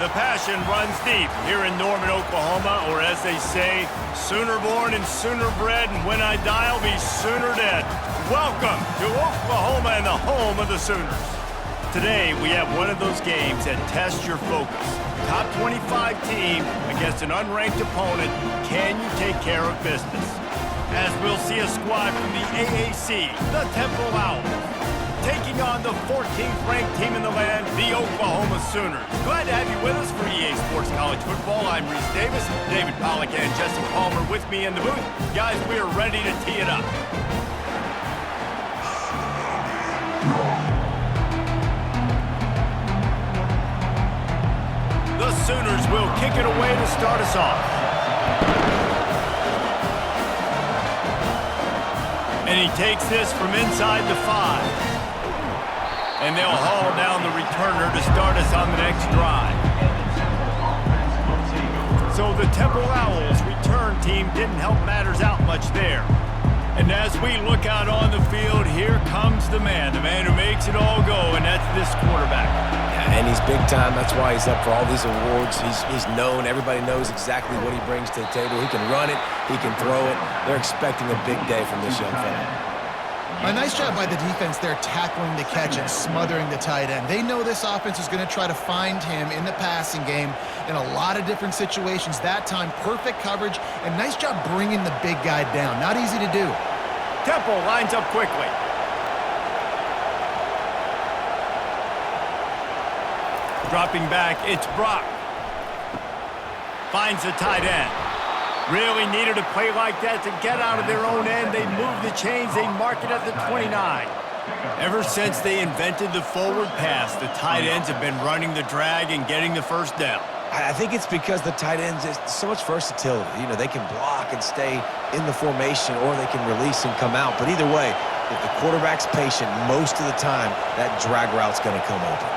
The passion runs deep here in Norman, Oklahoma, or as they say, sooner born and sooner bred, and when I die, I'll be sooner dead. Welcome to Oklahoma and the home of the Sooners. Today, we have one of those games that tests your focus. Top 25 team against an unranked opponent. Can you take care of business? As we'll see a squad from the AAC, the Temple Owls, taking on the 14th ranked team in the land, the Oklahoma Sooners. Glad to have you with us for EA Sports College Football. I'm Reese Davis, David Pollack and Jesse Palmer with me in the booth. Guys, we are ready to tee it up. The Sooners will kick it away to start us off. And he takes this from inside the 5. And they'll haul down the returner to start us on the next drive. So the Temple Owls return team didn't help matters out much there. And as we look out on the field, here comes the man who makes it all go, and that's this quarterback. Yeah, and he's big time. That's why he's up for all these awards. He's known. Everybody knows exactly what he brings to the table. He can run it. He can throw it. They're expecting a big day from this young fella. A nice job by the defense there tackling the catch and smothering the tight end. They know this offense is going to try to find him in the passing game in a lot of different situations. That time, perfect coverage, and nice job bringing the big guy down. Not easy to do. Temple lines up quickly. Dropping back, it's Brock. Finds the tight end. Really needed a play like that to get out of their own end. They move the chains. They mark it at the 29. Ever since they invented the forward pass, the tight ends have been running the drag and getting the first down. I think it's because the tight ends is so much versatility. You know, they can block and stay in the formation, or they can release and come out. But either way, if the quarterback's patient, most of the time, that drag route's going to come open.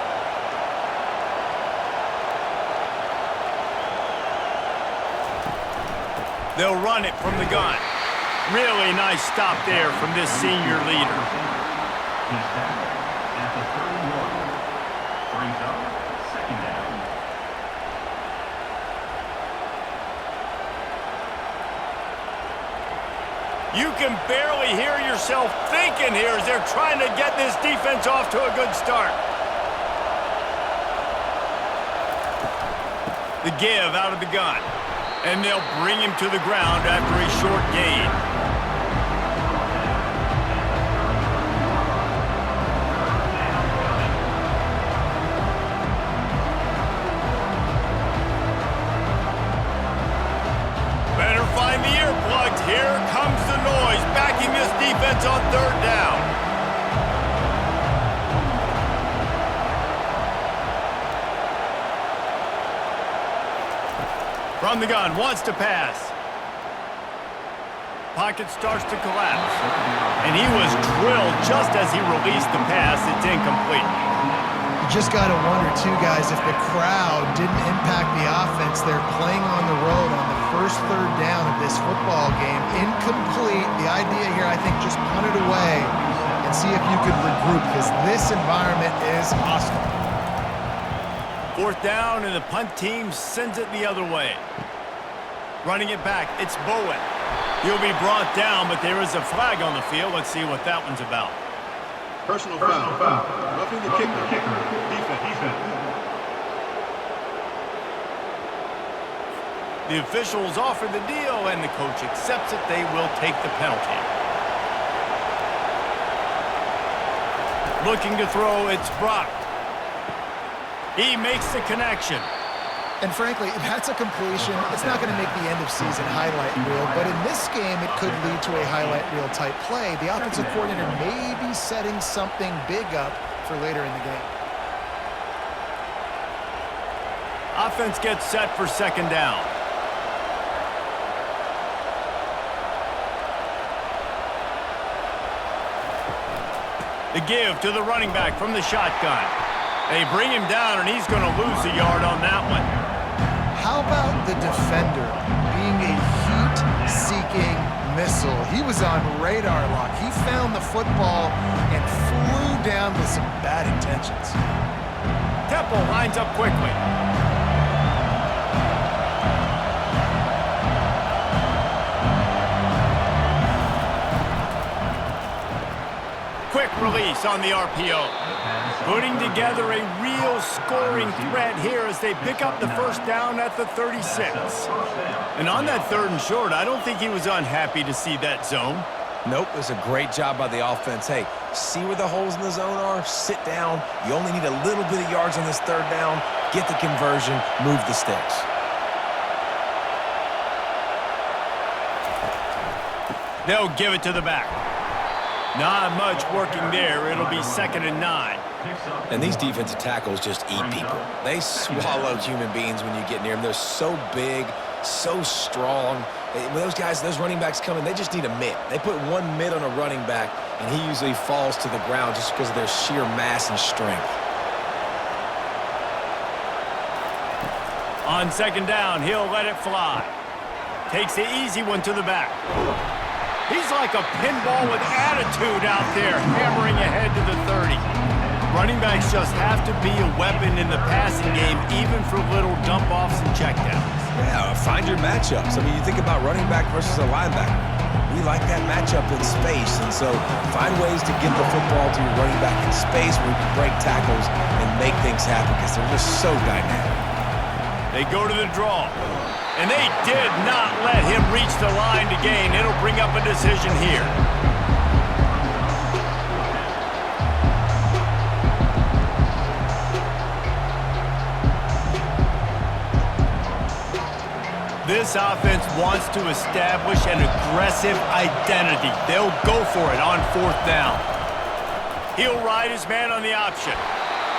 They'll run it from the gun. Really nice stop there from this senior leader. At the 31, brings up second down. You can barely hear yourself thinking here as they're trying to get this defense off to a good start. The give out of the gun. And they'll bring him to the ground after a short gain. Better find the earplugs. Here comes the noise, backing this defense on third down. From the gun, wants to pass. Pocket starts to collapse. And he was drilled just as he released the pass. It's incomplete. You just got to wonder, too, guys, if the crowd didn't impact the offense. They're playing on the road on the first third down of this football game. Incomplete. The idea here, I think, just punt it away and see if you could regroup, because this environment is hostile. Fourth down, and the punt team sends it the other way. Running it back, it's Bowen. He'll be brought down, but there is a flag on the field. Let's see what that one's about. Personal foul. Roughing the kicker. Defense. The officials offer the deal, and the coach accepts it. They will take the penalty. Looking to throw, it's Brock. He makes the connection. And frankly, that's a completion. It's not going to make the end-of-season highlight reel, but in this game, it could lead to a highlight reel type play. The offensive coordinator may be setting something big up for later in the game. Offense gets set for second down. The give to the running back from the shotgun. They bring him down, and he's going to lose a yard on that one. How about the defender being a heat-seeking missile? He was on radar lock. He found the football and flew down with some bad intentions. Temple lines up quickly. quick release on the RPO. Putting together a real scoring threat here as they pick up the first down at the 36. And on that 3rd and short, I don't think he was unhappy to see that zone. Nope, it was a great job by the offense. Hey, see where the holes in the zone are? Sit down. You only need a little bit of yards on this 3rd down. Get the conversion, move the sticks. They'll give it to the back. Not much working there. It'll be 2nd and 9. And these defensive tackles just eat people. They swallow human beings when you get near them. They're so big, so strong. When those guys, those running backs come in, they just need a mitt. They put one mitt on a running back, and he usually falls to the ground just because of their sheer mass and strength. On 2nd down, he'll let it fly. Takes the easy one to the back. He's like a pinball with attitude out there, hammering ahead to the 30. Running backs just have to be a weapon in the passing game, even for little dump-offs and checkdowns. Yeah, find your matchups. I mean, you think about running back versus a linebacker. We like that matchup in space, and so find ways to get the football to your running back in space where you can break tackles and make things happen because they're just so dynamic. They go to the draw, and they did not let him reach the line to gain. It'll bring up a decision here. This offense wants to establish an aggressive identity. They'll go for it on 4th down. He'll ride his man on the option.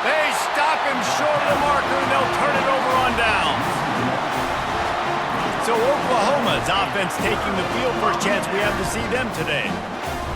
They stop him short of the marker, and they'll turn it over on downs. So Oklahoma's offense taking the field. First chance we have to see them today.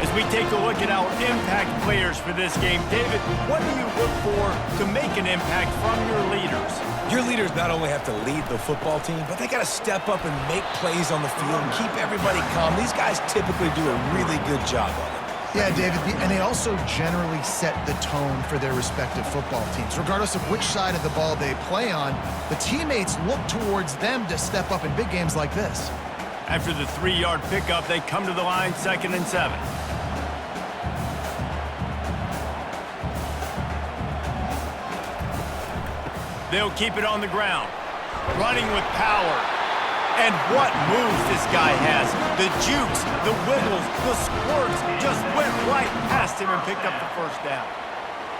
As we take a look at our impact players for this game, David, what do you look for to make an impact from your leaders? Your leaders not only have to lead the football team, but they got to step up and make plays on the field and keep everybody calm. These guys typically do a really good job of it. Yeah, David, and they also generally set the tone for their respective football teams. Regardless of which side of the ball they play on, the teammates look towards them to step up in big games like this. After the 3-yard pickup, they come to the line, 2nd and 7. They'll keep it on the ground, running with power. And what moves this guy has. The jukes, the wiggles, the squirts just went right past him and picked up the first down.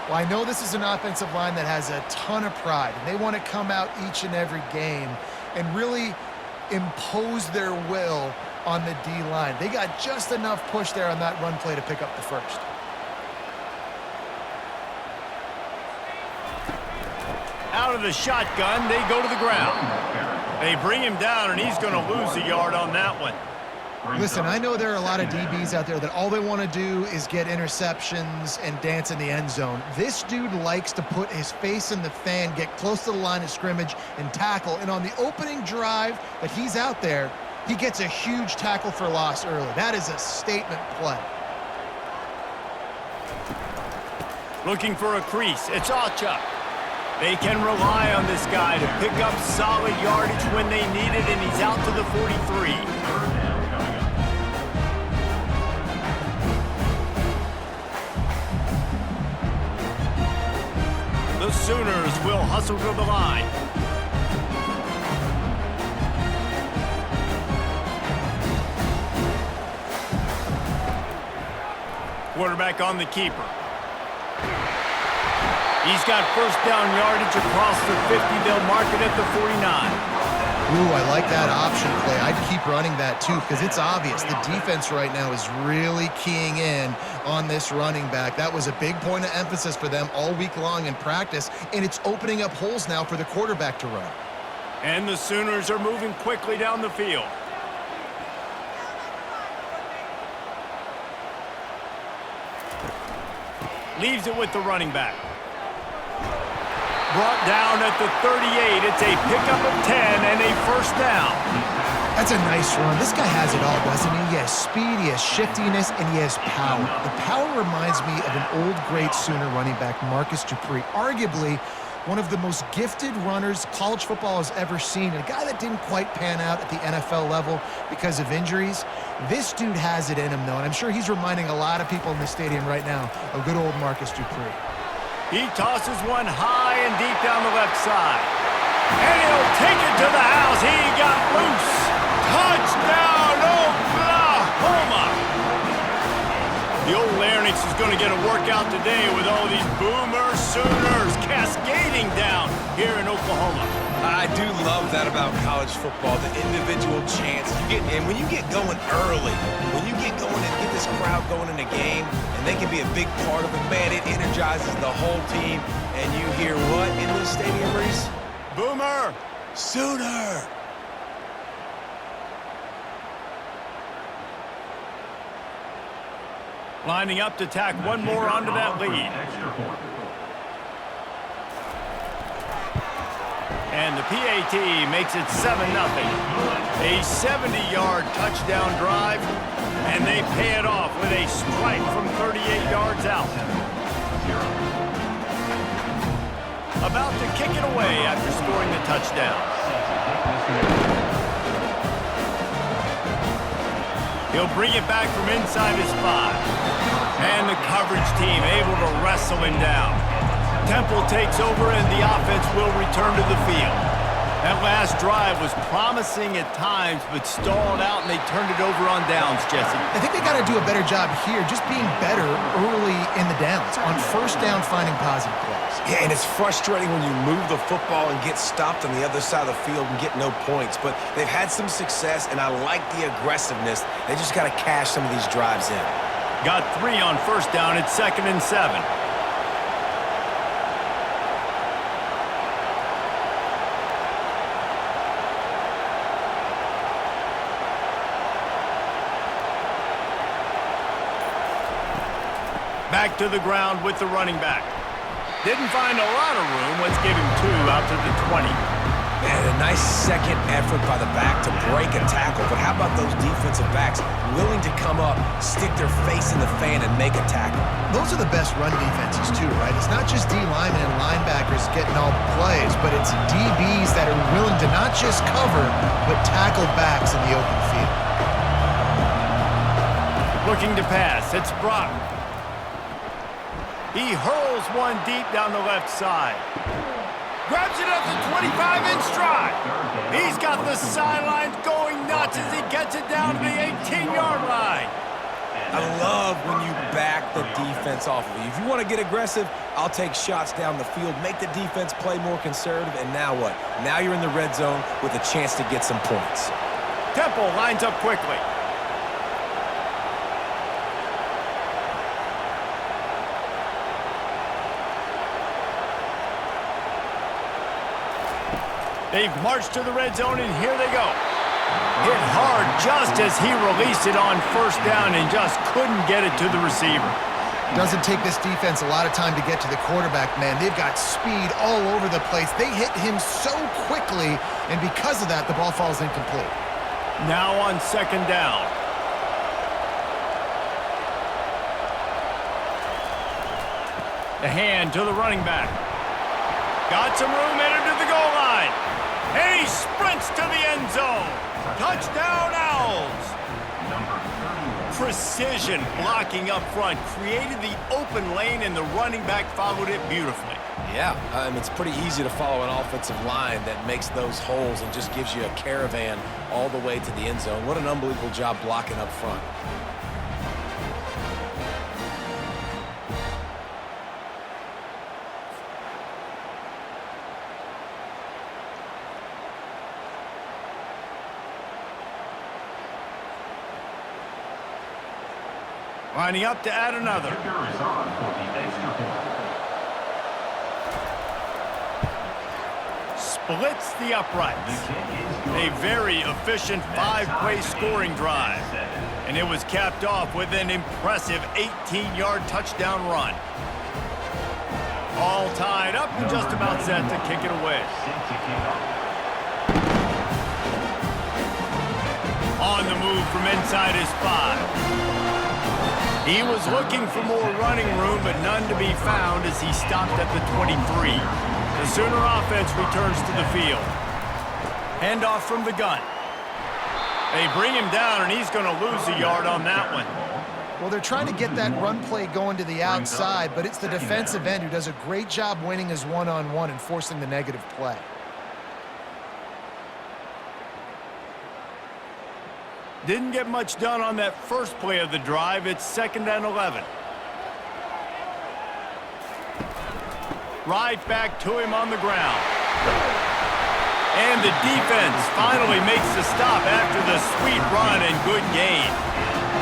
Well, I know this is an offensive line that has a ton of pride, and they want to come out each and every game and really impose their will on the D-line. They got just enough push there on that run play to pick up the first. Out of the shotgun, they go to the ground. They bring him down, and he's going to lose a yard on that one. Listen, I know there are a lot of DBs out there that all they want to do is get interceptions and dance in the end zone. This dude likes to put his face in the fan, get close to the line of scrimmage, and tackle. And on the opening drive that he's out there, he gets a huge tackle for loss early. That is a statement play. Looking for a crease. It's Achuk. They can rely on this guy to pick up solid yardage when they need it, and he's out to the 43. The Sooners will hustle to the line. Quarterback on the keeper. He's got first down yardage across the 50. They'll mark it at the 49. Ooh, I like that option play. I'd keep running that too because it's obvious the defense right now is really keying in on this running back. That was a big point of emphasis for them all week long in practice, and it's opening up holes now for the quarterback to run. And the Sooners are moving quickly down the field. Leaves it with the running back. Brought down at the 38. It's a pickup of 10 and a first down. That's a nice run. This guy has it all, doesn't he? He has speed, he has shiftiness, and he has power. The power reminds me of an old great Sooner running back, Marcus Dupree. Arguably one of the most gifted runners college football has ever seen, and a guy that didn't quite pan out at the NFL level because of injuries. This dude has it in him, though, and I'm sure he's reminding a lot of people in the stadium right now of good old Marcus Dupree. He tosses one high and deep down the left side. And he'll take it to the house. He got loose. Touchdown, Oklahoma! The old Larynx is going to get a workout today with all these Boomer Sooners cascading down here in Oklahoma. I do love that about college football, the individual chance. And when you get going early, when you get going and get this crowd going in a game, and they can be a big part of it, man, it energizes the whole team. And you hear what in this stadium, Reese? Boomer! Sooner! Lining up to tack one more onto that lead. Extra point. And the PAT makes it 7-0. A 70-yard touchdown drive, and they pay it off with a strike from 38 yards out. About to kick it away after scoring the touchdown. He'll bring it back from inside his 5. And the coverage team able to wrestle him down. Temple takes over and the offense will return to the field. That last drive was promising at times, but stalled out and they turned it over on downs, Jesse. I think they got to do a better job here, just being better early in the downs, on first down finding positive plays. Yeah, and it's frustrating when you move the football and get stopped on the other side of the field and get no points. But they've had some success, and I like the aggressiveness. They just got to cash some of these drives in. Got 3 on first down at 2nd and 7. Back to the ground with the running back. Didn't find a lot of room. Let's give him 2 out to the 20. And a nice second effort by the back to break a tackle. But how about those defensive backs willing to come up, stick their face in the fan, and make a tackle? Those are the best run defenses, too, right? It's not just D linemen and linebackers getting all the plays, but it's DBs that are willing to not just cover, but tackle backs in the open field. Looking to pass. It's Brock. He hurls one deep down the left side. Grabs it at the 25-inch stride. He's got the sidelines going nuts as he gets it down to the 18-yard line. I love when you back the defense off of you. If you want to get aggressive, I'll take shots down the field, make the defense play more conservative, and now what? Now you're in the red zone with a chance to get some points. Temple lines up quickly. They've marched to the red zone, and here they go. Hit hard just as he released it on first down and just couldn't get it to the receiver. Doesn't take this defense a lot of time to get to the quarterback, man. They've got speed all over the place. They hit him so quickly, and because of that, the ball falls incomplete. Now on 2nd down. The hand to the running back. Got some room, headed to the goal line. And he sprints to the end zone. Touchdown, Owls. Precision blocking up front created the open lane, and the running back followed it beautifully. Yeah, it's pretty easy to follow an offensive line that makes those holes and just gives you a caravan all the way to the end zone. What an unbelievable job blocking up front. Lining up to add another. Kicker is on for the extra point. Splits the uprights. A very efficient 5-play scoring drive. And it was capped off with an impressive 18-yard touchdown run. All tied up and just about set to kick it away. On the move from inside his 5. He was looking for more running room, but none to be found as he stopped at the 23. The Sooner offense returns to the field. Handoff from the gun. They bring him down, and he's going to lose a yard on that one. Well, they're trying to get that run play going to the outside, but it's the defensive end who does a great job winning his one-on-one and forcing the negative play. Didn't get much done on that first play of the drive. It's 2nd and 11. Right back to him on the ground. And the defense finally makes the stop after the sweet run and good gain.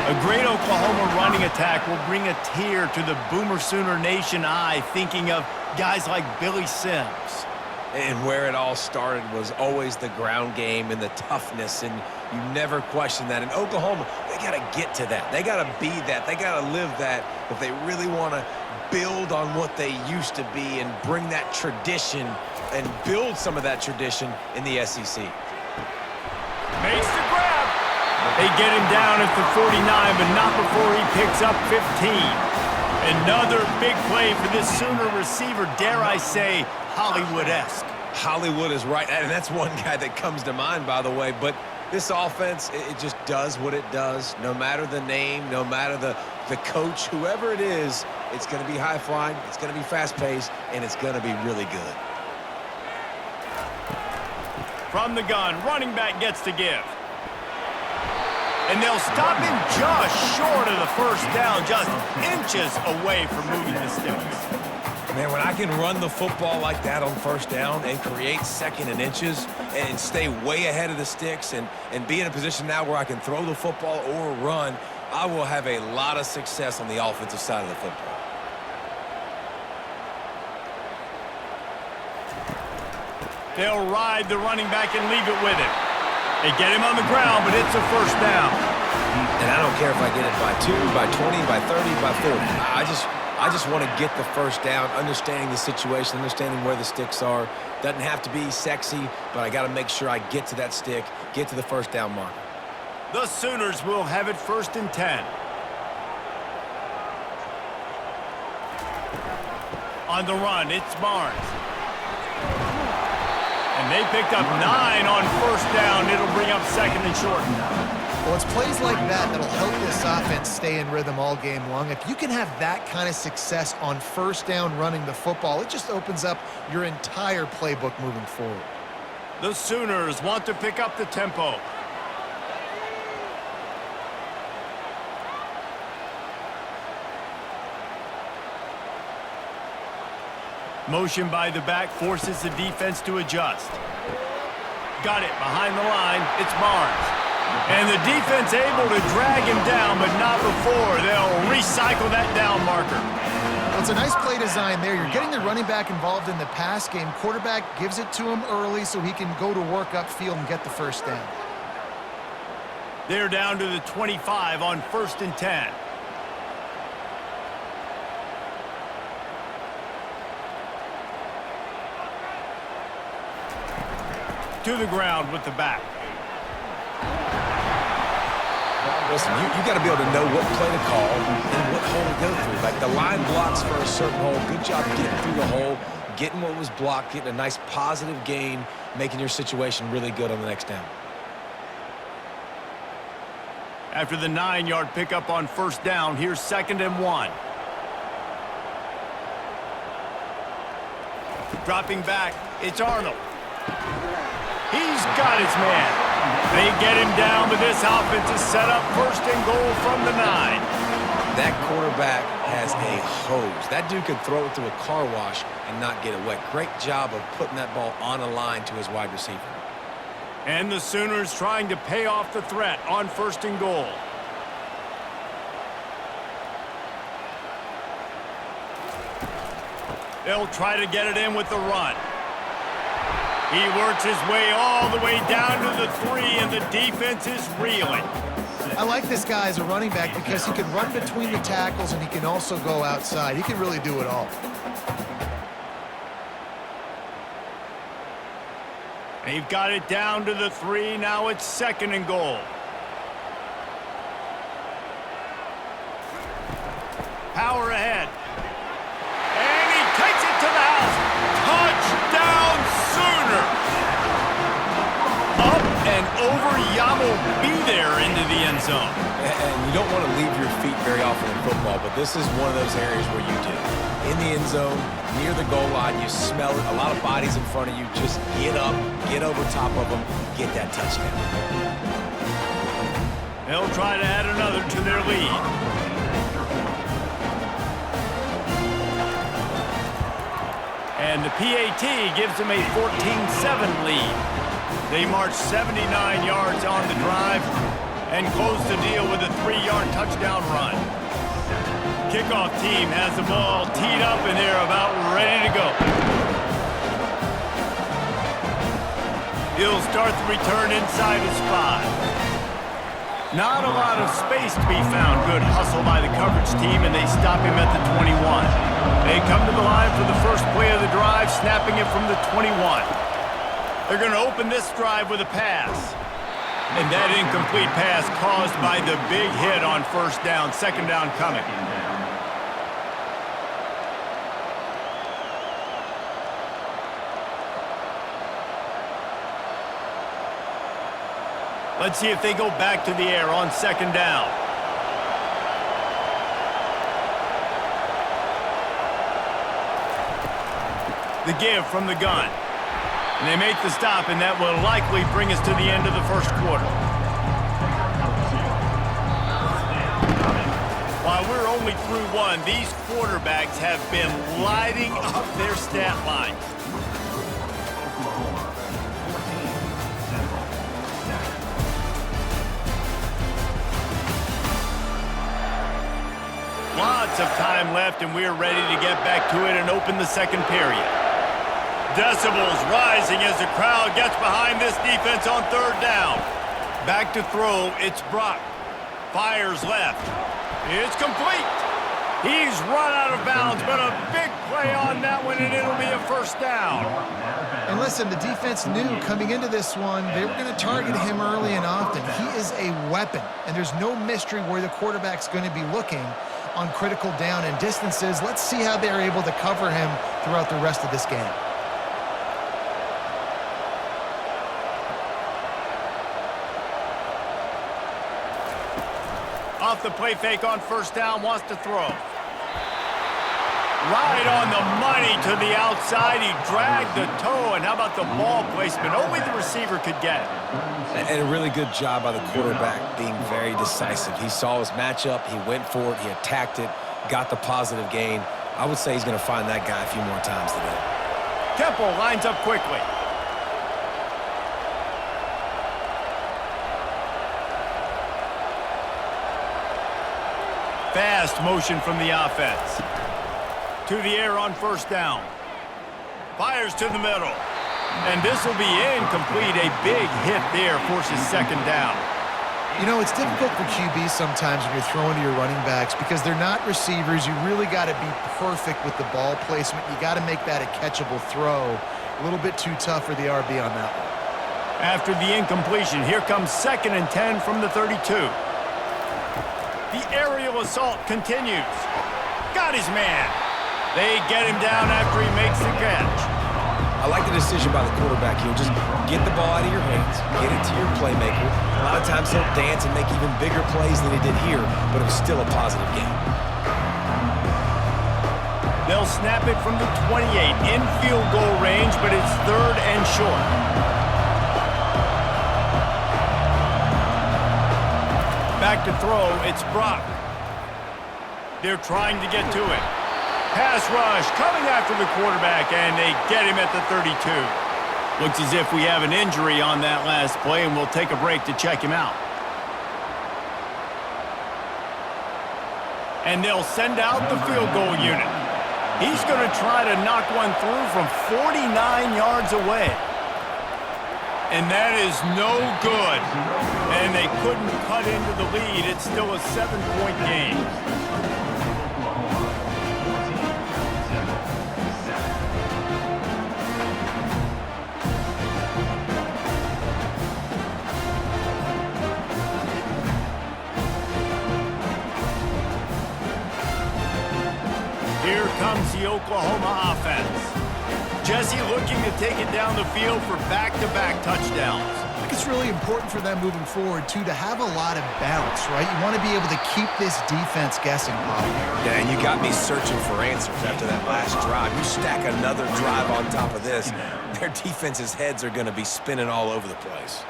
A great Oklahoma running attack will bring a tear to the Boomer Sooner Nation eye, thinking of guys like Billy Sims. And where it all started was always the ground game and the toughness, and you never question that. In Oklahoma, they got to get to that. They got to be that. They got to live that if they really want to build on what they used to be and bring that tradition and build some of that tradition in the SEC. Makes the grab. They get him down at the 49, but not before he picks up 15. Another big play for this Sooner receiver, dare I say, Hollywood-esque. Hollywood is right, and that's one guy that comes to mind, by the way. But this offense, it just does what it does. No matter the name, no matter the coach, whoever it is, it's going to be high-flying, it's going to be fast-paced, and it's going to be really good. From the gun, running back gets to give. And they'll stop him just short of the first down, just inches away from moving the sticks. Man, when I can run the football like that on first down and create 2nd and inches and stay way ahead of the sticks and be in a position now where I can throw the football or run, I will have a lot of success on the offensive side of the football. They'll ride the running back and leave it with him. They get him on the ground, but it's a first down. And I don't care if I get it by 2, by 20, by 30, by 40. I just want to get the first down, understanding the situation, understanding where the sticks are. Doesn't have to be sexy, but I got to make sure I get to that stick, get to the first down mark. The Sooners will have it 1st and 10. On the run, it's Barnes. And they picked up 9 on first down. It'll bring up 2nd and short. Well, it's plays like that that'll help this offense stay in rhythm all game long. If you can have that kind of success on first down running the football, it just opens up your entire playbook moving forward. The Sooners want to pick up the tempo. Motion by the back forces the defense to adjust. Got it behind the line. It's Barnes. And the defense able to drag him down, but not before. They'll recycle that down marker. Well, it's a nice play design there. You're getting the running back involved in the pass game. Quarterback gives it to him early so he can go to work upfield and get the first down. They're down to the 25 on 1st and 10. To the ground with the back. Listen, you got to be able to know what play to call and what hole to go through. Like the line blocks for a certain hole. Good job getting through the hole, getting what was blocked, getting a nice positive gain, making your situation really good on the next down. After the 9-yard pickup on first down, here's 2nd and 1. Dropping back, it's Arnold. He's got his man. They get him down, but this offense is set up 1st and goal from the 9. That quarterback has a hose. That dude could throw it through a car wash and not get it wet. Great job of putting that ball on a line to his wide receiver. And the Sooners trying to pay off the threat on 1st and goal. They'll try to get it in with the run. He works his way all the way down to the 3, and the defense is reeling. I like this guy as a running back because he can run between the tackles and he can also go outside. He can really do it all. They've got it down to the 3. Now it's 2nd and goal. Power ahead. And he takes it to the house. often in football, but this is one of those areas where you do. In the end zone, near the goal line, you smell it. A lot of bodies in front of you. Just get up, get over top of them, get that touchdown. They'll try to add another to their lead. And the PAT gives them a 14-7 lead. They march 79 yards on the drive and close the deal with a 3-yard touchdown run. Kickoff team has the ball teed up and they're about ready to go. He'll start the return inside his 5. Not a lot of space to be found. Good hustle by the coverage team, and they stop him at the 21. They come to the line for the first play of the drive, snapping it from the 21. They're going to open this drive with a pass. And that incomplete pass caused by the big hit on first down. Second down coming. Let's see if they go back to the air on second down. The give from the gun. And they make the stop, and that will likely bring us to the end of the first quarter. While we're only through one, these quarterbacks have been lighting up their stat lines. Lots of time left, and we're ready to get back to it and open the second period. Decibels rising as the crowd gets behind this defense on third down. Back to throw, it's Brock. Fires left. It's complete. He's run out of bounds, but a big play on that one, and it'll be a first down. And listen, the defense knew coming into this one, they were going to target him early and often. He is a weapon, and there's no mystery where the quarterback's going to be looking on critical down and distances. Let's see how they're able to cover him throughout the rest of this game. Off the play fake on first down, wants to throw. Right on the money to the outside. He dragged the toe, and how about the ball placement? Only the receiver could get it. And a really good job by the quarterback being very decisive. He saw his matchup, he went for it, he attacked it, got the positive gain. I would say he's going to find that guy a few more times today. Temple lines up quickly. Fast motion from the offense. To the air on first down. Fires to the middle. And this will be incomplete. A big hit there forces second down. You know, it's difficult for QBs sometimes when you're throwing to your running backs because they're not receivers. You really got to be perfect with the ball placement. You got to make that a catchable throw. A little bit too tough for the RB on that one. After the incompletion, here comes 2nd and 10 from the 32. The aerial assault continues. Got his man. They get him down after he makes the catch. I like the decision by the quarterback here. Just get the ball out of your hands, get it to your playmaker. A lot of times he'll dance and make even bigger plays than he did here, but it was still a positive game. They'll snap it from the 28 in field goal range, but it's 3rd and short. Back to throw, it's Brock. They're trying to get to it. Pass rush coming after the quarterback, and they get him at the 32. Looks as if we have an injury on that last play, and we'll take a break to check him out. And they'll send out the field goal unit. He's going to try to knock one through from 49 yards away. And that is no good. And they couldn't cut into the lead. It's still a 7-point game. Here comes the Oklahoma offense. Jesse looking to take it down the field for back-to-back touchdowns. think it's really important for them moving forward, too, to have a lot of balance, right? You want to be able to keep this defense guessing, Bob. Yeah, and you got me searching for answers after that last drive. You stack another drive on top of this, their defense's heads are going to be spinning all over the place.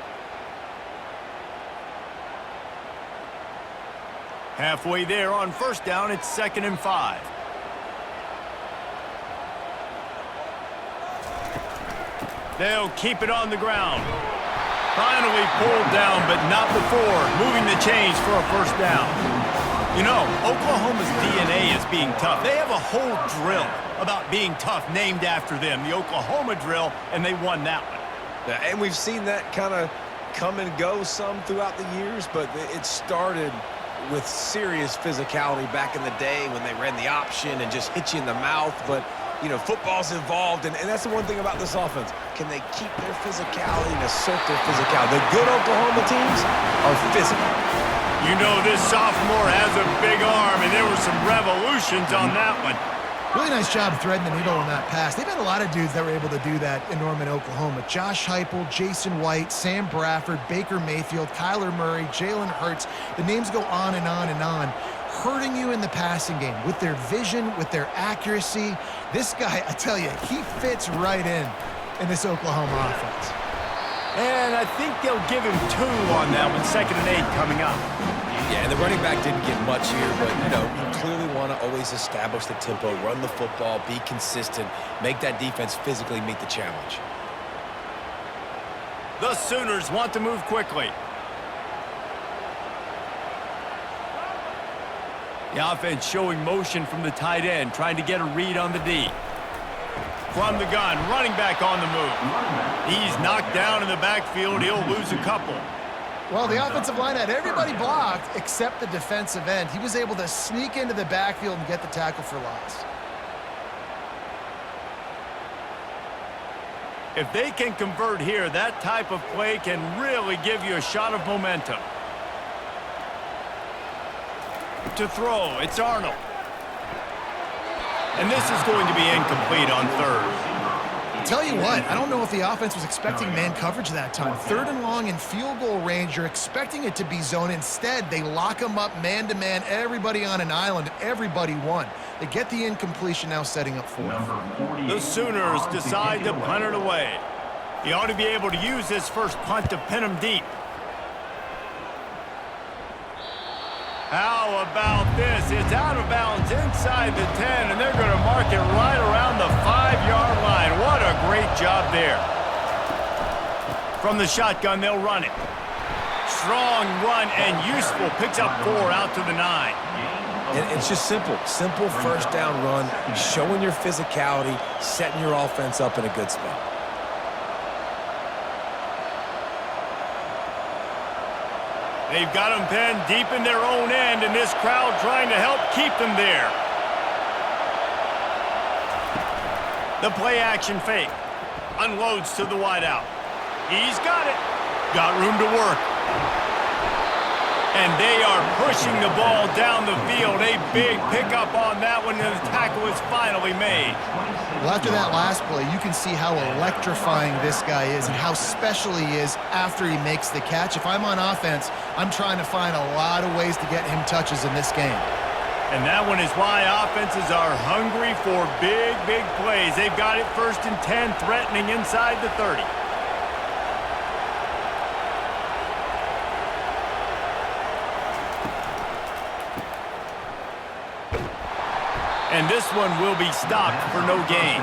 Halfway there on first down, it's 2nd and 5. They'll keep it on the ground. Finally pulled down, but not before moving the chains for a first down. You know, Oklahoma's DNA is being tough. They have a whole drill about being tough named after them, the Oklahoma drill, and they won that one. Yeah, and we've seen that kind of come and go some throughout the years, but it started with serious physicality back in the day when they ran the option and just hit you in the mouth. But, you know, football's evolved, and that's the one thing about this offense. Can they keep their physicality and assert their physicality? The good Oklahoma teams are physical. You know, this sophomore has a big arm, and there were some revolutions on that one. Really nice job threading the needle on that pass. They've had a lot of dudes that were able to do that in Norman, Oklahoma. Josh Heupel, Jason White, Sam Bradford, Baker Mayfield, Kyler Murray, Jalen Hurts. The names go on and on and on. Hurting you in the passing game with their vision, with their accuracy. This guy, I tell you, he fits right in this Oklahoma offense. And I think they'll give him 2 on that one, 2nd and 8 coming up. Yeah, and the running back didn't get much here, but, you know, you clearly want to always establish the tempo, run the football, be consistent, make that defense physically meet the challenge. The Sooners want to move quickly. The offense showing motion from the tight end, trying to get a read on the D. From the gun, running back on the move. He's knocked down in the backfield. He'll lose a couple. Well, the offensive line had everybody blocked except the defensive end. He was able to sneak into the backfield and get the tackle for loss. If they can convert here, that type of play can really give you a shot of momentum. To throw, it's Arnold. And this is going to be incomplete on 3rd. Tell you what, I don't know if the offense was expecting man coverage that time. 3rd and long in field goal range, you're expecting it to be zone. Instead, they lock them up man-to-man, everybody on an island, and everybody won. They get the incompletion now setting up 4th. The Sooners decide to punt it away. He ought to be able to use this first punt to pin him deep. How about this? It's out of bounds inside the 10, and they're going to mark it right around the 5-yard line. What a great job there. From the shotgun, they'll run it. Strong run and useful. Picks up 4 out to the 9. And it's just simple first down run, showing your physicality, setting your offense up in a good spot. They've got them pinned deep in their own end, and this crowd trying to help keep them there. The play-action fake. Unloads to the wideout. He's got it. Got room to work. And they are pushing the ball down the field. A big pickup on that one, and the tackle is finally made. Well, after that last play, you can see how electrifying this guy is and how special he is after he makes the catch. If I'm on offense, I'm trying to find a lot of ways to get him touches in this game. And that one is why offenses are hungry for big, big plays. They've got it 1st and 10, threatening inside the 30. And this one will be stopped for no gain.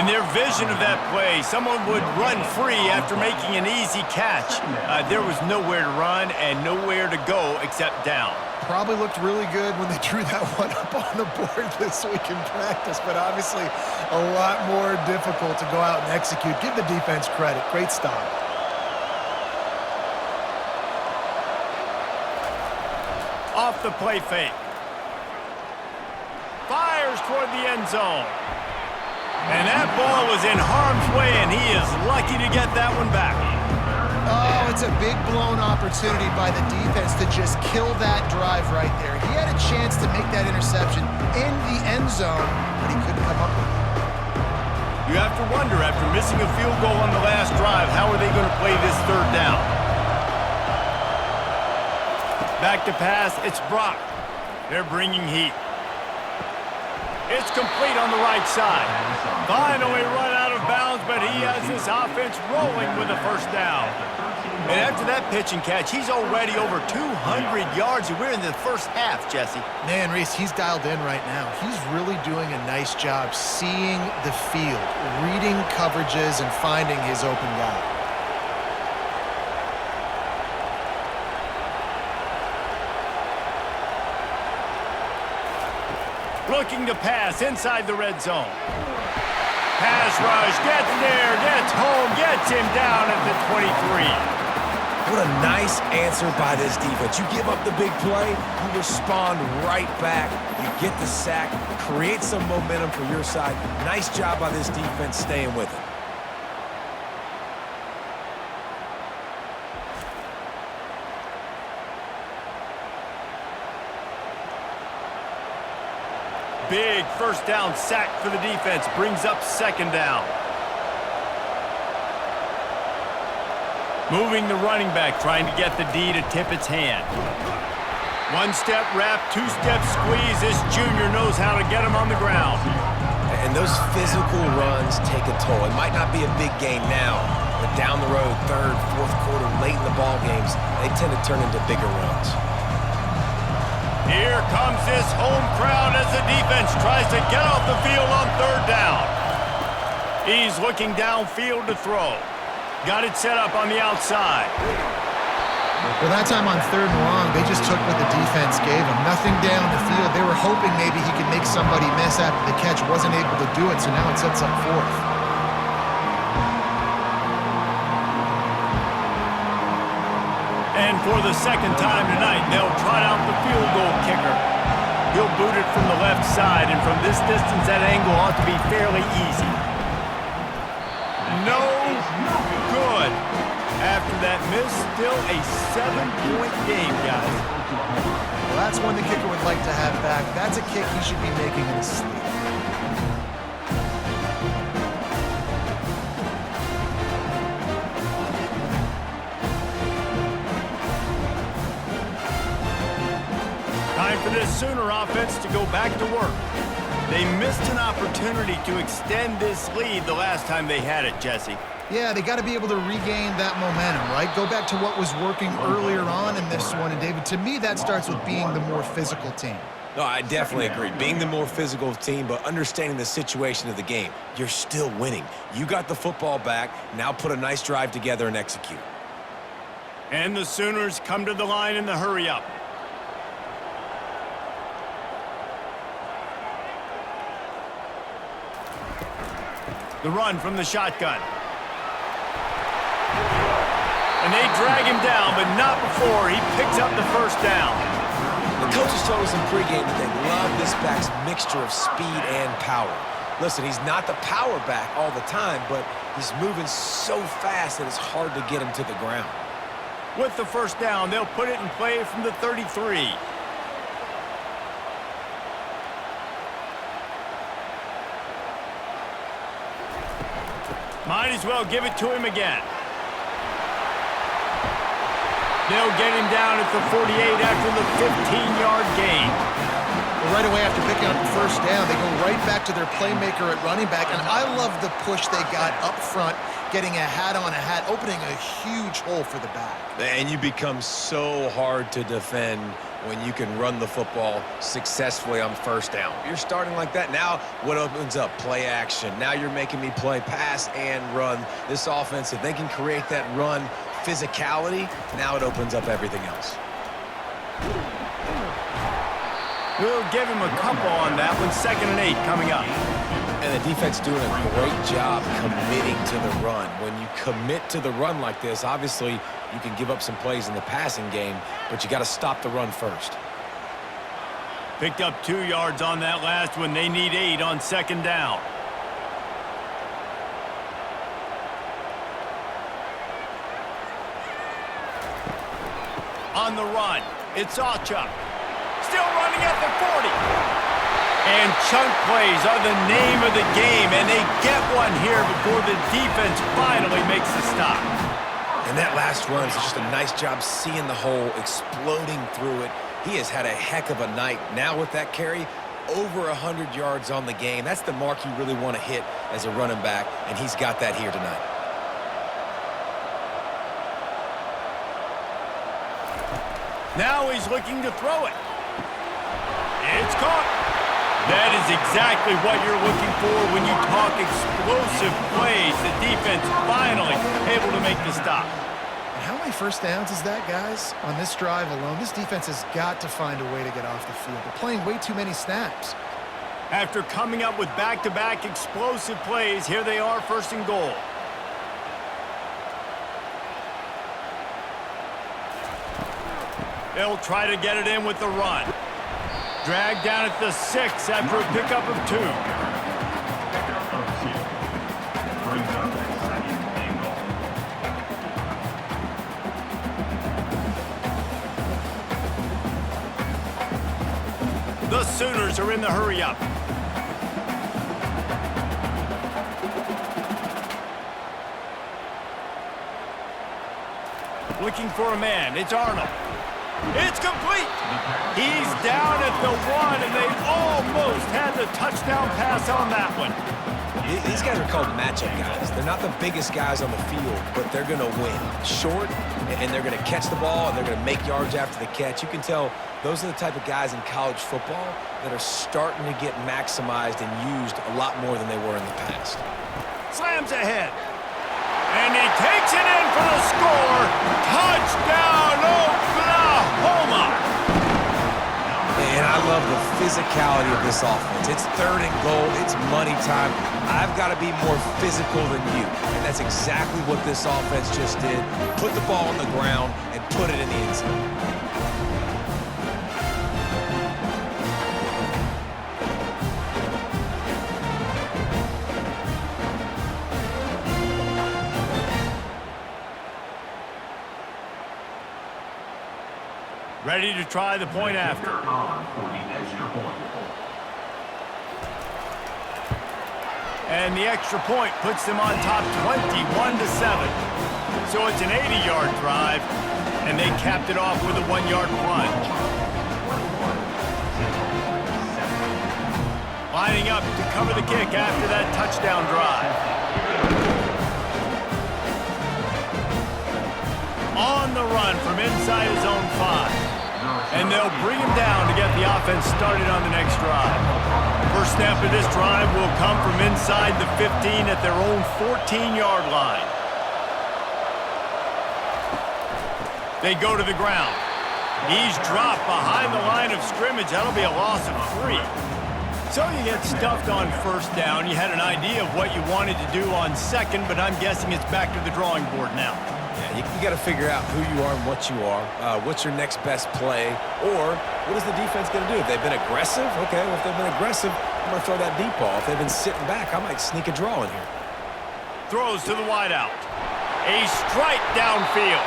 In their vision of that play, someone would run free after making an easy catch. There was nowhere to run and nowhere to go except down. Probably looked really good when they drew that one up on the board this week in practice, but obviously a lot more difficult to go out and execute. Give the defense credit. Great stop. Off the play fake. Fires toward the end zone. And that ball was in harm's way, and he is lucky to get that one back. Oh, it's a big blown opportunity by the defense to just kill that drive right there. He had a chance to make that interception in the end zone, but he couldn't come up with it. You have to to wonder, after missing a field goal on the last drive, how are they going to play this third down? Back to pass, it's Brock. They're bringing heat. It's complete on the right side. Finally run out of bounds, but he has his offense rolling with a first down. And after that pitch and catch, he's already over 200 yards, and we're in the first half, Jesse. Man, Reese, he's dialed in right now. He's really doing a nice job seeing the field, reading coverages, and finding his open guy. Looking to pass inside the red zone. Pass rush, gets there, gets home, gets him down at the 23. What a nice answer by this defense. You give up the big play, you respond right back, you get the sack, create some momentum for your side. Nice job by this defense staying with it. Big first down sack for the defense. Brings up second down. Moving the running back, trying to get the D to tip its hand. One-step wrap, two-step squeeze. This junior knows how to get him on the ground. And those physical runs take a toll. It might not be a big game now, but down the road, third, fourth quarter, late in the ball games, they tend to turn into bigger runs. Here comes this home crowd as the defense tries to get off the field on third down. He's looking downfield to throw. Got it set up on the outside. Well, that time on third and long, they just took what the defense gave them. Nothing down the field. They were hoping maybe he could make somebody miss after the catch. Wasn't able to do it, so now it sets up fourth. And for the second time tonight, they'll trot out the field goal kicker. He'll boot it from the left side, and from this distance, that angle ought to be fairly easy. No good. After that miss, still a 7-point game, guys. Well, that's one the kicker would like to have back. That's a kick he should be making in his sleep. Time for this Sooner offense to go back to work. They missed an opportunity to extend this lead the last time they had it, Jesse. Yeah, they got to be able to regain that momentum, right? Go back to what was working earlier on in this one. And, David, to me, that starts with being the more physical team. No, I definitely agree. Being the more physical team, but understanding the situation of the game. You're still winning. You got the football back. Now put a nice drive together and execute. And the Sooners come to the line in the hurry-up. The run from the shotgun. And they drag him down, but not before he picks up the first down. The coaches told us in pregame that they love this back's mixture of speed and power. Listen, he's not the power back all the time, but he's moving so fast that it's hard to get him to the ground. With the first down, they'll put it in play from the 33. Might as well give it to him again. They'll get him down at the 48 after the 15-yard gain. Well, right away after picking up the first down, they go right back to their playmaker at running back. And I love the push they got up front, getting a hat on a hat, opening a huge hole for the back. And you become so hard to defend when you can run the football successfully on first down. You're starting like that. Now what opens up? Play action. Now you're making me play pass and run. This offense, if they can create that run physicality, now it opens up everything else. We'll give him a couple on that one. 2nd and 8 coming up. And the defense doing a great job committing to the run. When you commit to the run like this, obviously you can give up some plays in the passing game, but you got to stop the run first. Picked up 2 yards on that last one. They need 8 on 2nd down. On the run, it's Ocha. Still running at the 40. And chunk plays are the name of the game, and they get one here before the defense finally makes the stop. And that last run is just a nice job seeing the hole, exploding through it. He has had a heck of a night. Now with that carry, over 100 yards on the game. That's the mark you really want to hit as a running back, and he's got that here tonight. Now he's looking to throw it. It's caught. That is exactly what you're looking for when you talk explosive plays. The defense finally able to make the stop. And how many first downs is that, guys? On this drive alone, this defense has got to find a way to get off the field. They're playing way too many snaps. After coming up with back-to-back explosive plays, here they are, first and goal. They'll try to get it in with the run. Dragged down at the 6 after a pickup of 2. Pickup of 2. Brings up a second and goal. The Sooners are in the hurry-up. Looking for a man. It's Arnold. It's complete. He's down at the 1, and they almost had the touchdown pass on that one. These guys are called matchup guys. They're not the biggest guys on the field, but they're going to win. Short, and they're going to catch the ball, and they're going to make yards after the catch. You can tell those are the type of guys in college football that are starting to get maximized and used a lot more than they were in the past. Slams ahead. And he takes it in for the score. Touchdown, Oklahoma! And I love the physicality of this offense. It's 3rd and goal. It's money time. I've got to be more physical than you. And that's exactly what this offense just did. Put the ball on the ground and put it in the end zone. Ready to try the point after. On for the extra point. And the extra point puts them on top 21-7. So it's an 80-yard drive, and they capped it off with a 1-yard plunge. Lining up to cover the kick after that touchdown drive. On the run from inside his own 5. And they'll bring him down to get the offense started on the next drive. First snap of this drive will come from inside the 15 at their own 14-yard line. They go to the ground. He's dropped behind the line of scrimmage. That'll be a loss of 3. So you get stuffed on first down. You had an idea of what you wanted to do on second, but I'm guessing it's back to the drawing board now. You got to figure out who you are and what you are. What's your next best play? Or what is the defense going to do? If they've been aggressive, okay, well, if they've been aggressive, I'm going to throw that deep ball. If they've been sitting back, I might sneak a draw in here. Throws to the wideout. A strike downfield.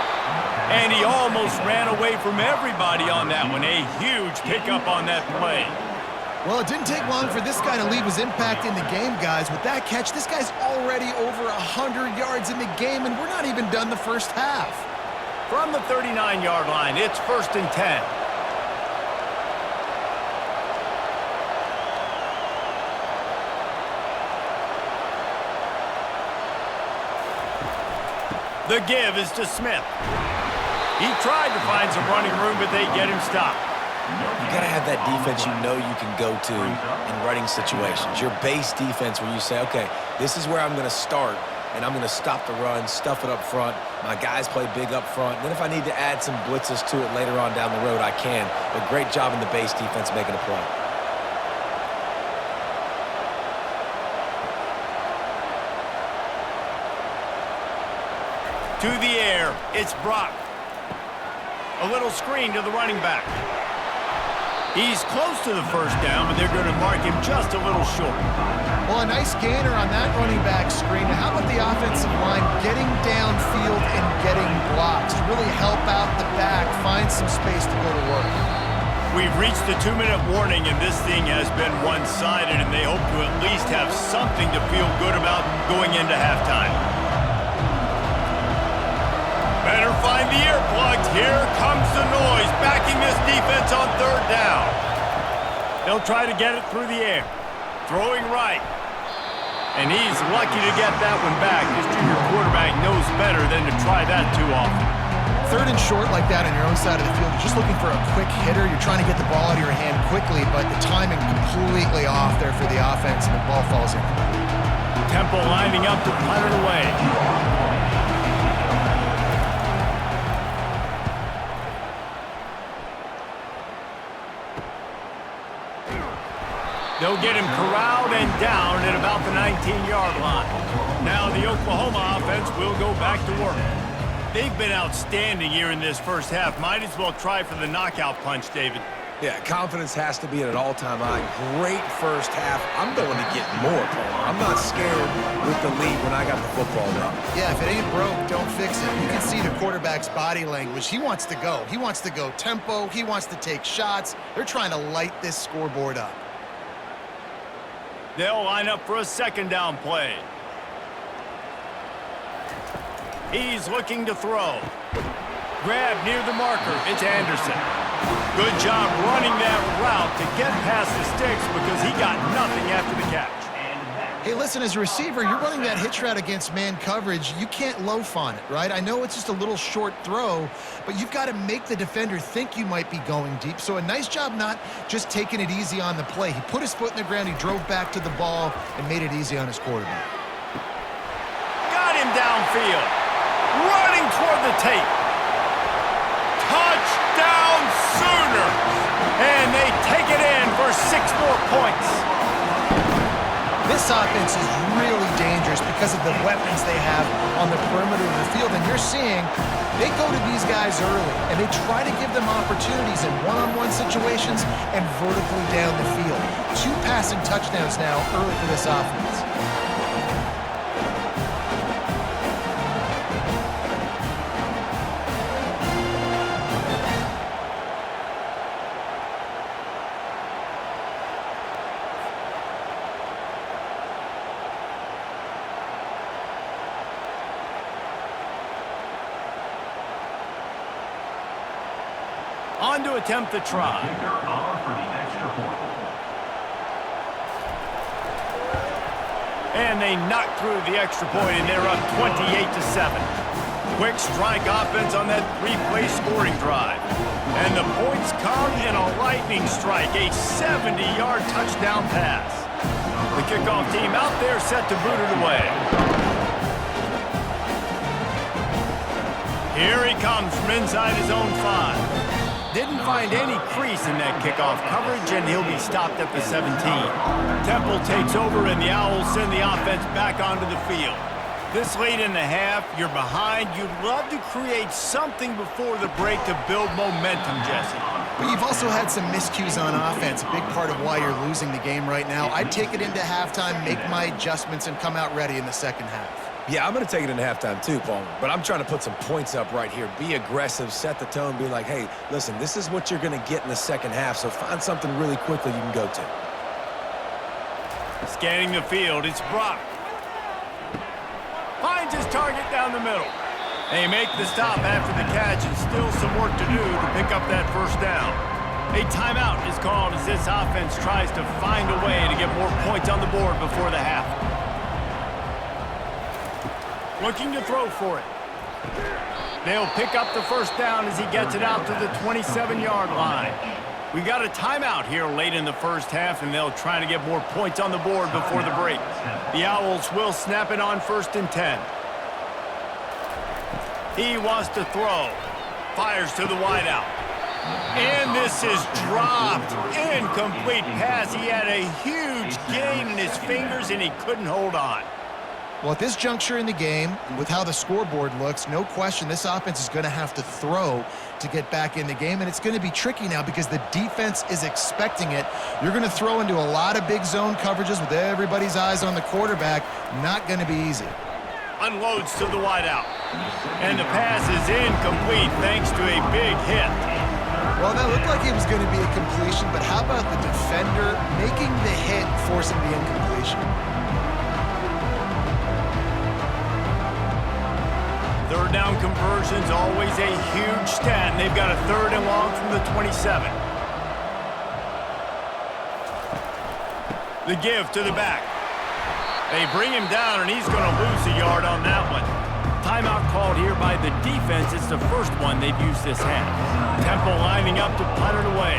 And he almost ran away from everybody on that one. A huge pickup on that play. Well, it didn't take long for this guy to leave his impact in the game, guys. With that catch, this guy's already over 100 yards in the game, and we're not even done the first half. From the 39-yard line, it's 1st and 10. The give is to Smith. He tried to find some running room, but they get him stopped. You got to have that defense you know you can go to in running situations. Your base defense where you say, okay, this is where I'm going to start, and I'm going to stop the run, stuff it up front. My guys play big up front. Then if I need to add some blitzes to it later on down the road, I can. But great job in the base defense making a play. To the air, it's Brock. A little screen to the running back. He's close to the first down, but they're going to mark him just a little short. Well, a nice gainer on that running back screen. How about the offensive line getting downfield and getting blocks to really help out the back, find some space to go to work? We've reached the 2-minute warning, and this thing has been one-sided, and they hope to at least have something to feel good about going into halftime. Better find the earplugs. Here comes the noise, backing this defense on 3rd down. They'll try to get it through the air. Throwing right. And he's lucky to get that one back. This junior quarterback knows better than to try that too often. 3rd and short like that on your own side of the field, you're just looking for a quick hitter. You're trying to get the ball out of your hand quickly, but the timing completely off there for the offense, and the ball falls in. Temple lining up to punt it away. They'll get him corralled and down at about the 19-yard line. Now the Oklahoma offense will go back to work. They've been outstanding here in this first half. Might as well try for the knockout punch, David. Yeah, confidence has to be at an all-time high. Great first half. I'm going to get more, Paul. I'm not scared with the lead when I got the football now. Yeah, if it ain't broke, don't fix it. You can see the quarterback's body language. He wants to go. He wants to go tempo. He wants to take shots. They're trying to light this scoreboard up. They'll line up for a 2nd down play. He's looking to throw. Grab near the marker. It's Anderson. Good job running that route to get past the sticks because he got nothing after the catch. Hey, listen, as a receiver, you're running that hitch route against man coverage. You can't loaf on it, right? I know it's just a little short throw, but you've got to make the defender think you might be going deep. So a nice job not just taking it easy on the play. He put his foot in the ground, he drove back to the ball, and made it easy on his quarterback. Got him downfield. Running toward the tape. Touchdown Sooners! And they take it in for 6 more points. This offense is really dangerous because of the weapons they have on the perimeter of the field. And you're seeing they go to these guys early, and they try to give them opportunities in one-on-one situations and vertically down the field. 2 passing touchdowns now early for this offense. On to attempt the try. Kicker on for the extra point. And they knock through the extra point, and they're up 28-7. Quick strike offense on that 3-play scoring drive. And the points come in a lightning strike, a 70-yard touchdown pass. The kickoff team out there set to boot it away. Here he comes from inside his own 5. Didn't find any crease in that kickoff coverage, and he'll be stopped at the 17. Temple takes over, and the Owls send the offense back onto the field. This late in the half, you're behind. You'd love to create something before the break to build momentum, Jesse. But you've also had some miscues on offense, a big part of why you're losing the game right now. I'd take it into halftime, make my adjustments, and come out ready in the second half. Yeah, I'm going to take it into halftime too, Paul. But I'm trying to put some points up right here. Be aggressive, set the tone, be like, hey, listen, this is what you're going to get in the second half, so find something really quickly you can go to. Scanning the field, it's Brock. Finds his target down the middle. They make the stop after the catch, and still some work to do to pick up that 1st down. A timeout is called as this offense tries to find a way to get more points on the board before the half. Looking to throw for it. They'll pick up the 1st down as he gets it out to the 27-yard line. We got a timeout here late in the first half, and they'll try to get more points on the board before the break. The Owls will snap it on 1st and 10. He wants to throw. Fires to the wideout. And this is dropped. Incomplete pass. He had a huge gain in his fingers, and he couldn't hold on. Well, at this juncture in the game, with how the scoreboard looks, no question this offense is going to have to throw to get back in the game, and it's going to be tricky now because the defense is expecting it. You're going to throw into a lot of big zone coverages with everybody's eyes on the quarterback. Not going to be easy. Unloads to the wideout. And the pass is incomplete thanks to a big hit. Well, that looked like it was going to be a completion, but how about the defender making the hit, forcing the incompletion? Third down conversion's always a huge stat, and they've got a 3rd and long from the 27. The give to the back. They bring him down, and he's going to lose a yard on that one. Timeout called here by the defense. It's the first one they've used this half. Temple lining up to punt it away.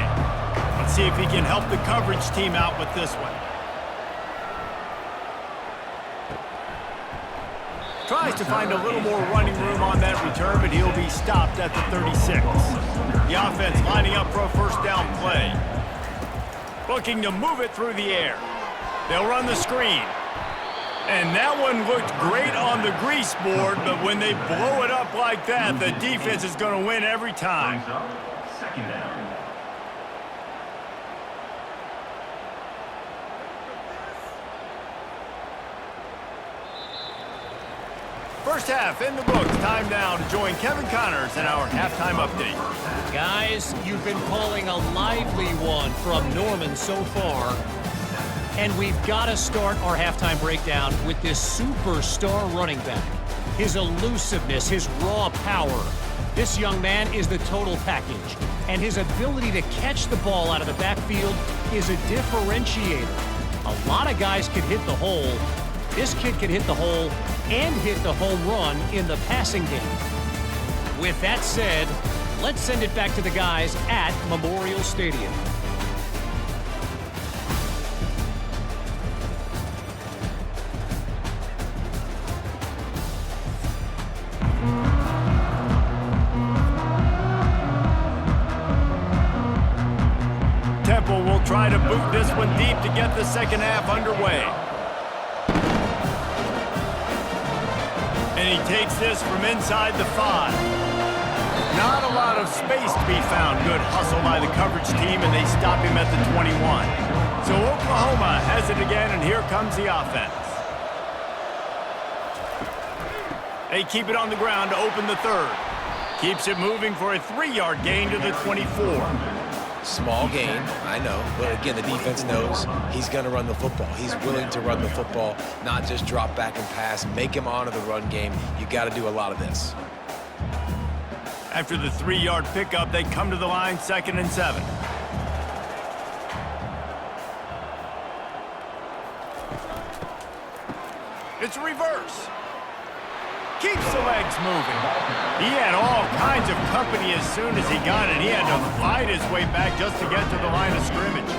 Let's see if he can help the coverage team out with this one. Tries to find a little more running room on that return, but he'll be stopped at the 36. The offense lining up for a first down play. Looking to move it through the air. They'll run the screen. And that one looked great on the grease board, but when they blow it up like that, the defense is going to win every time. Second down. First half in the books. Time now to join Kevin Connors in our halftime update. Guys, you've been calling a lively one from Norman so far. And we've got to start our halftime breakdown with this superstar running back. His elusiveness, his raw power. This young man is the total package. And his ability to catch the ball out of the backfield is a differentiator. A lot of guys can hit the hole. This kid can hit the hole and hit the home run in the passing game. With that said, let's send it back to the guys at Memorial Stadium. Temple will try to boot this one deep to get the second half underway. And he takes this from inside the 5. Not a lot of space to be found. Good hustle by the coverage team, and they stop him at the 21. So Oklahoma has it again, and here comes the offense. They keep it on the ground to open the 3rd. Keeps it moving for a 3-yard gain to the 24. Small gain, I know, but again, the defense knows he's going to run the football. He's willing to run the football, not just drop back and pass, make him honor the run game. You got to do a lot of this. After the 3-yard pickup, they come to the line, 2nd and 7. It's a reverse. Keeps the legs moving. He had all kinds of company as soon as he got it. He had to fight his way back just to get to the line of scrimmage.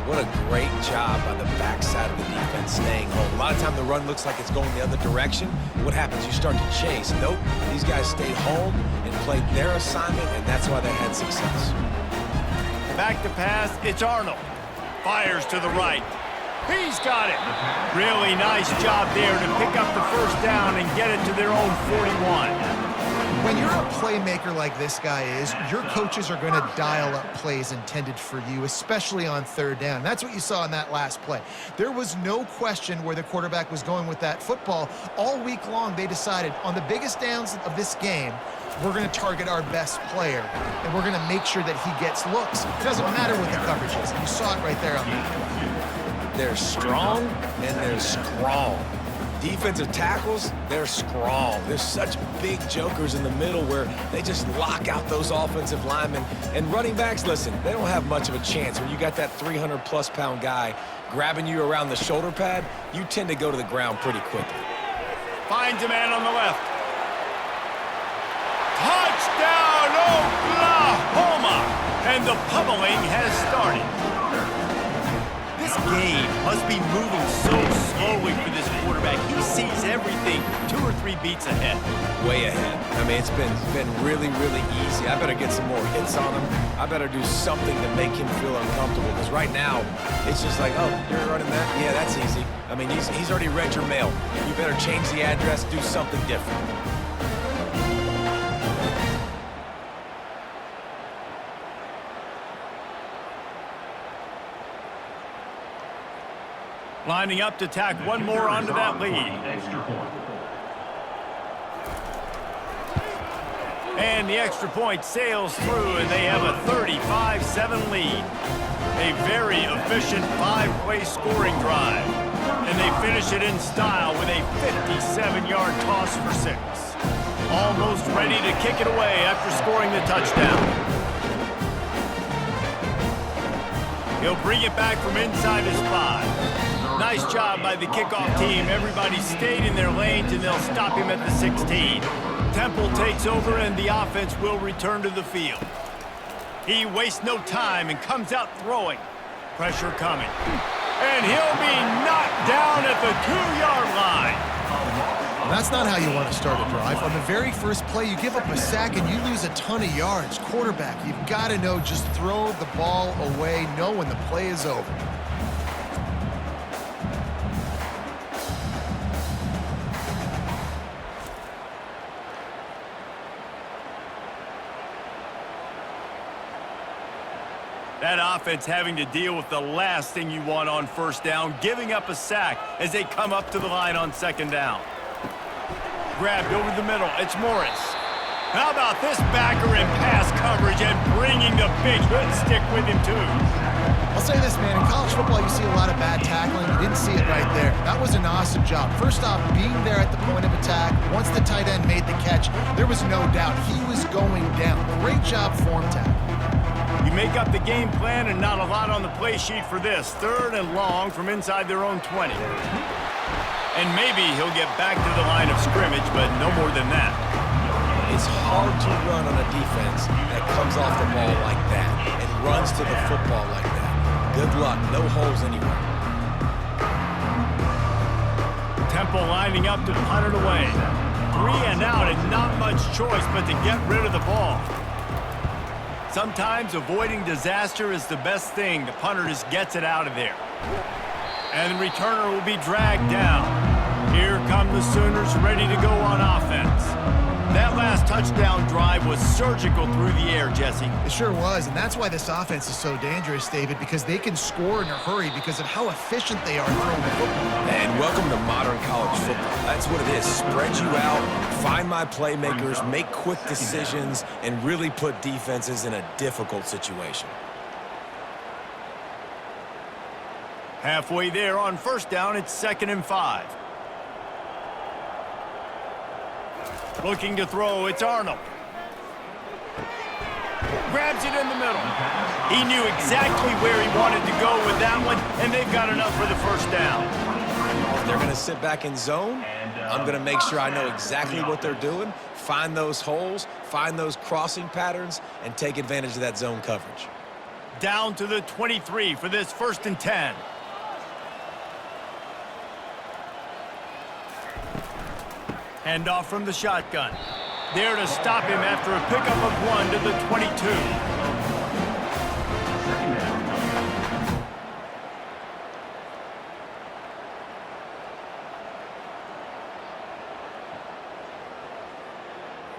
What a great job on the backside of the defense staying home. A lot of time the run looks like it's going the other direction. What happens? You start to chase. Nope. These guys stayed home and played their assignment, and that's why they had success. Back to pass. It's Arnold. Fires to the right. He's got it. Really nice job there to pick up the first down and get it to their own 41. When you're a playmaker like this guy is, your coaches are going to dial up plays intended for you, especially on 3rd down. That's what you saw in that last play. There was no question where the quarterback was going with that football. All week long, they decided on the biggest downs of this game, we're going to target our best player, and we're going to make sure that he gets looks. It doesn't matter what the coverage is. You saw it right there on that. They're strong, and they're strong. Defensive tackles, they're strong. There's such big jokers in the middle where they just lock out those offensive linemen. And running backs, listen, they don't have much of a chance. When you got that 300-plus pound guy grabbing you around the shoulder pad, you tend to go to the ground pretty quickly. Finds a man on the left. Touchdown, Oklahoma! And the pummeling has started. This game must be moving so slowly for this quarterback. He sees everything 2 or 3 beats ahead. Way ahead. I mean, it's been really, really easy. I better get some more hits on him. I better do something to make him feel uncomfortable, because right now, it's just like, oh, you're running that? Yeah, that's easy. I mean, he's already read your mail. You better change the address, do something different. Lining up to tack one more onto that lead. Extra point. And the extra point sails through, and they have a 35-7 lead. A very efficient 5-play scoring drive. And they finish it in style with a 57-yard toss for 6. Almost ready to kick it away after scoring the touchdown. He'll bring it back from inside his 5. Nice job by the kickoff team. Everybody stayed in their lanes, and they'll stop him at the 16. Temple takes over, and the offense will return to the field. He wastes no time and comes out throwing. Pressure coming. And he'll be knocked down at the 2-yard line. Well, that's not how you want to start a drive. On the very first play, you give up a sack and you lose a ton of yards. Quarterback, you've got to know, just throw the ball away, know when the play is over. That offense having to deal with the last thing you want on first down, giving up a sack as they come up to the line on second down. Grabbed over the middle. It's Morris. How about this backer in pass coverage and bringing the big hood stick with him, too? I'll say this, man. In college football, you see a lot of bad tackling. You didn't see it right there. That was an awesome job. First off, being there at the point of attack. Once the tight end made the catch, there was no doubt he was going down. Great job form tackle. You make up the game plan and not a lot on the play sheet for this. 3rd and long from inside their own 20. And maybe he'll get back to the line of scrimmage, but no more than that. It's hard to run on a defense that comes off the ball like that and runs to the football like that. Good luck. No holes anywhere. Temple lining up to punt it away. 3 and out and not much choice but to get rid of the ball. Sometimes avoiding disaster is the best thing. The punter just gets it out of there. And the returner will be dragged down. Here come the Sooners ready to go on offense. That last touchdown drive was surgical through the air, Jesse. It sure was, and that's why this offense is so dangerous, David, because they can score in a hurry because of how efficient they are throwing the football. And welcome to modern college football. That's what it is. Spread you out, find my playmakers, make quick decisions, and really put defenses in a difficult situation. Halfway there on first down, it's 2nd and 5. Looking to throw, it's Arnold. Grabs it in the middle. He knew exactly where he wanted to go with that one, and they've got enough for the first down. If they're going to sit back in zone, I'm going to make sure I know exactly what they're doing, find those holes, find those crossing patterns, and take advantage of that zone coverage. Down to the 23 for this 1st and 10. Handoff from the shotgun. There to stop him after a pickup of 1 to the 22.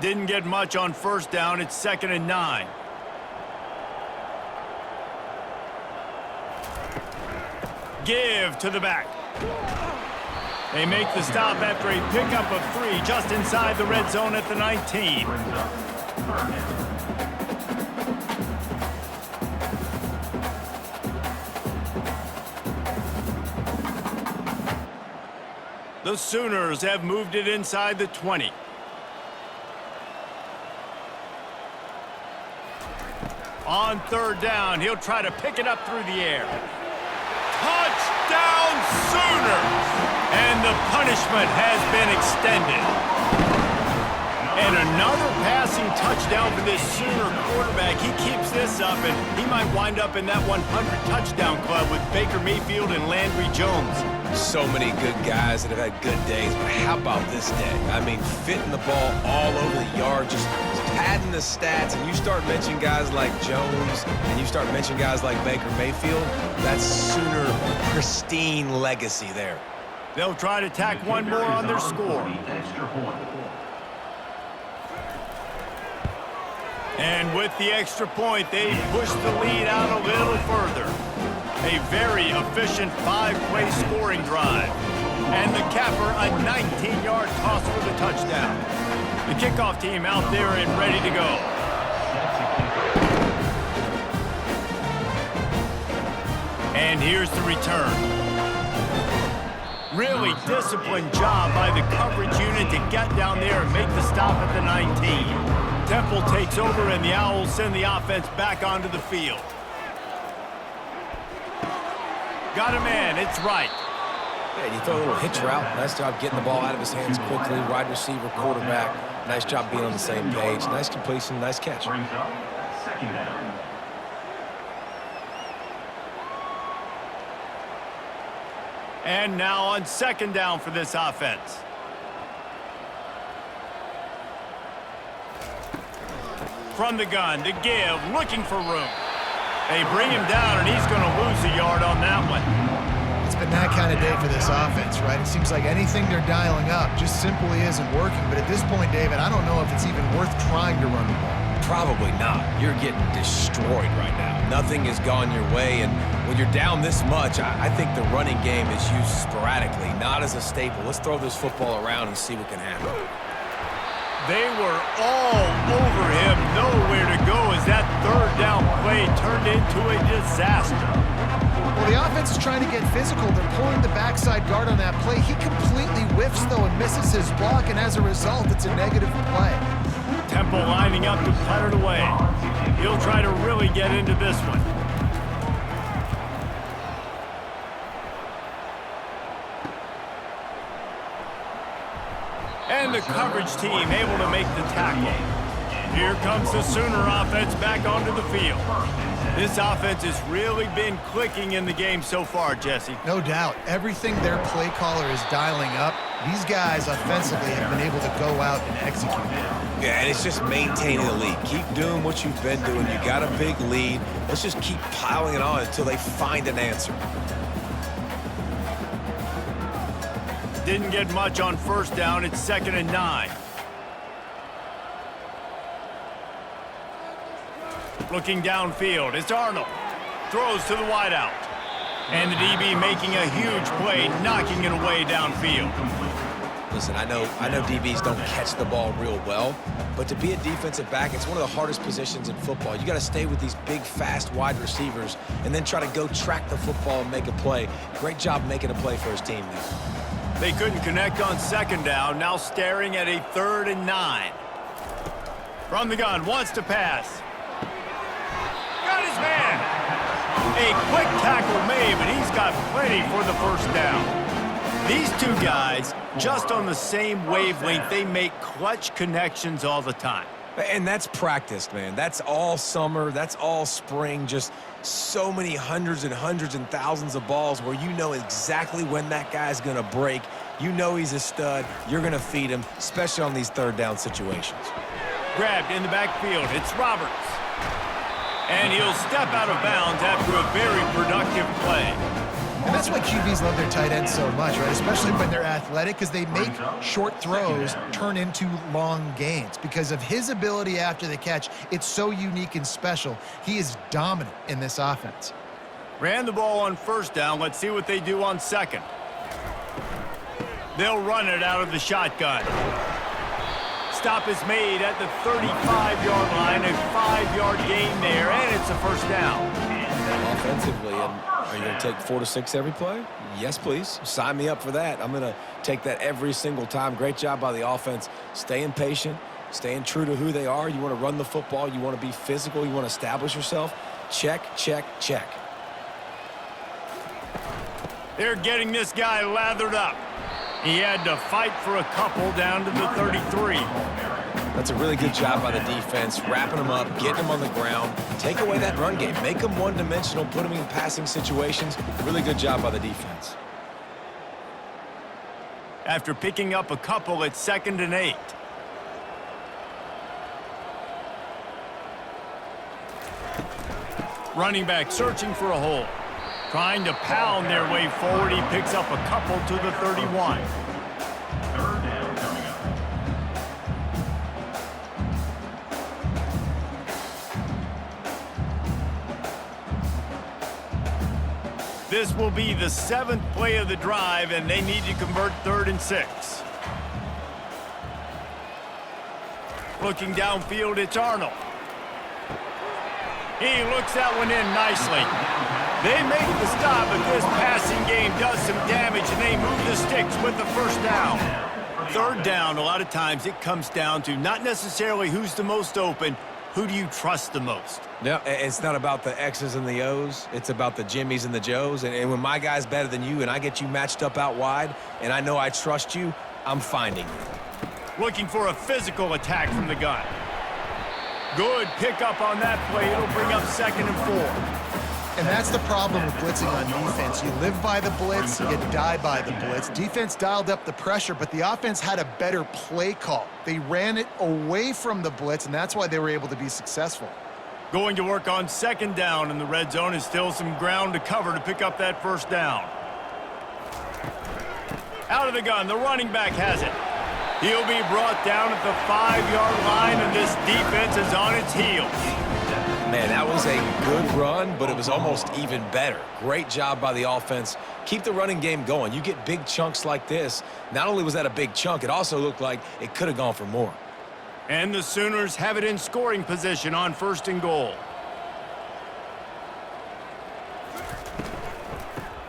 Didn't get much on first down. It's 2nd and 9. Give to the back. They make the stop after a pickup of 3 just inside the red zone at the 19. The Sooners have moved it inside the 20. On 3rd down, he'll try to pick it up through the air. Touchdown, Sooners! And the punishment has been extended. And another passing touchdown for this Sooner quarterback. He keeps this up, and he might wind up in that 100 touchdown club with Baker Mayfield and Landry Jones. So many good guys that have had good days, but how about this day? I mean, fitting the ball all over the yard, just padding the stats, and you start mentioning guys like Jones, and you start mentioning guys like Baker Mayfield, that's Sooner pristine legacy there. They'll try to tack one more on their score. And with the extra point, they push the lead out a little further. A very efficient 5-play scoring drive. And the capper, a 19-yard toss for the touchdown. The kickoff team out there and ready to go. And here's the return. Really disciplined job by the coverage unit to get down there and make the stop at the 19. Temple takes over, and the Owls send the offense back onto the field. Got a man. It's right. And you throw a little hitch route. Nice job getting the ball out of his hands quickly. Wide receiver, quarterback. Nice job being on the same page. Nice completion, nice catch. Brings up second down. And now on second down for this offense. From the gun to give, looking for room. They bring him down, and he's going to lose a yard on that one. It's been that kind of day for this offense, right? It seems like anything they're dialing up just simply isn't working. But at this point, David, I don't know if it's even worth trying to run the ball. Probably not. You're getting destroyed right now. Nothing has gone your way, and when you're down this much, I think the running game is used sporadically, not as a staple. Let's throw this football around and see what can happen. They were all over him, nowhere to go as that third down play turned into a disaster. Well, the offense is trying to get physical. They're pulling the backside guard on that play. He completely whiffs, though, and misses his block, and as a result, it's a negative play. Temple lining up to punt it away. He'll try to really get into this one. And the coverage team able to make the tackle. Here comes the Sooner offense back onto the field. This offense has really been clicking in the game so far, Jesse. No doubt. Everything their play caller is dialing up, these guys offensively have been able to go out and execute. Yeah, and it's just maintaining the lead. Keep doing what you've been doing. You got a big lead. Let's just keep piling it on until they find an answer. Didn't get much on first down. It's 2nd and 9. Looking downfield, it's Arnold. Throws to the wideout. And the DB making a huge play, knocking it away downfield. Listen, I know DBs don't catch the ball real well, but to be a defensive back, it's one of the hardest positions in football. You got to stay with these big, fast wide receivers and then try to go track the football and make a play. Great job making a play for his team there. They couldn't connect on second down, now staring at a 3rd and 9. From the gun, wants to pass. Got his man. A quick tackle made, but he's got plenty for the first down. These two guys, just on the same wavelength, they make clutch connections all the time. And that's practiced, man. That's all summer. That's all spring. Just so many hundreds and thousands of balls where you know exactly when that guy's going to break. You know he's a stud. You're going to feed him, especially on these third down situations. Grabbed in the backfield. It's Roberts. And he'll step out of bounds after a very productive play. And that's why QBs love their tight ends so much, right? Especially when they're athletic, because they make short throws turn into long gains. Because of his ability after the catch, it's so unique and special. He is dominant in this offense. Ran the ball on first down. Let's see what they do on second. They'll run it out of the shotgun. Stop is made at the 35-yard line, a 5-yard gain there, and it's a first down. Offensively, and are you going to take 4 to 6 every play? Yes, please. Sign me up for that. I'm going to take that every single time. Great job by the offense. Staying patient, staying true to who they are. You want to run the football. You want to be physical. You want to establish yourself. Check, check, check. They're getting this guy lathered up. He had to fight for a couple down to the 33. That's a really good job by the defense, wrapping them up, getting them on the ground. Take away that run game. Make them one-dimensional, put them in passing situations. Really good job by the defense. After picking up a couple, it's 2nd and 8. Running back searching for a hole. Trying to pound their way forward. He picks up a couple to the 31. Third down coming up. This will be the 7th play of the drive, and they need to convert 3rd and 6. Looking downfield, it's Arnold. He looks that one in nicely. They make the stop, but this passing game does some damage, and they move the sticks with the first down. Third down, a lot of times it comes down to not necessarily who's the most open, who do you trust the most? No, it's not about the X's and the O's. It's about the Jimmies and the Joes. And when my guy's better than you and I get you matched up out wide and I know I trust you, I'm finding you. Looking for a physical attack from the gun. Good pickup on that play. It'll bring up 2nd and 4. And that's the problem with blitzing on defense. You live by the blitz, you die by the blitz. Defense dialed up the pressure, but the offense had a better play call. They ran it away from the blitz, and that's why they were able to be successful. Going to work on 2nd down in the red zone is still some ground to cover to pick up that first down. Out of the gun, the running back has it. He'll be brought down at the 5-yard line, and this defense is on its heels. Man, that was a good run, but it was almost even better. Great job by the offense. Keep the running game going. You get big chunks like this. Not only was that a big chunk, it also looked like it could have gone for more. And the Sooners have it in scoring position on 1st and goal.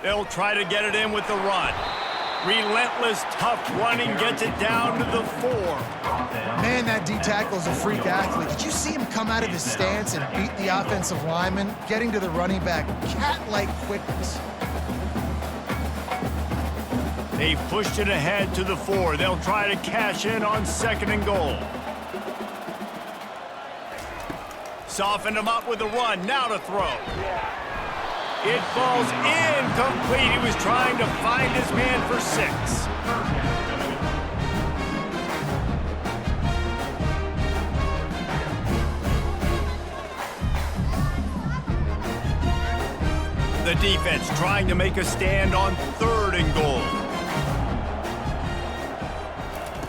They'll try to get it in with the run. Relentless, tough running gets it down to the 4. Man, that D-tackle is a freak athlete. Did you see him come out of his stance and beat the offensive lineman, getting to the running back? Cat-like quickness. They've pushed it ahead to the 4. They'll try to cash in on 2nd and goal. Softened him up with the run. Now to throw. It falls incomplete. He was trying to find his man for 6. The defense trying to make a stand on 3rd and goal.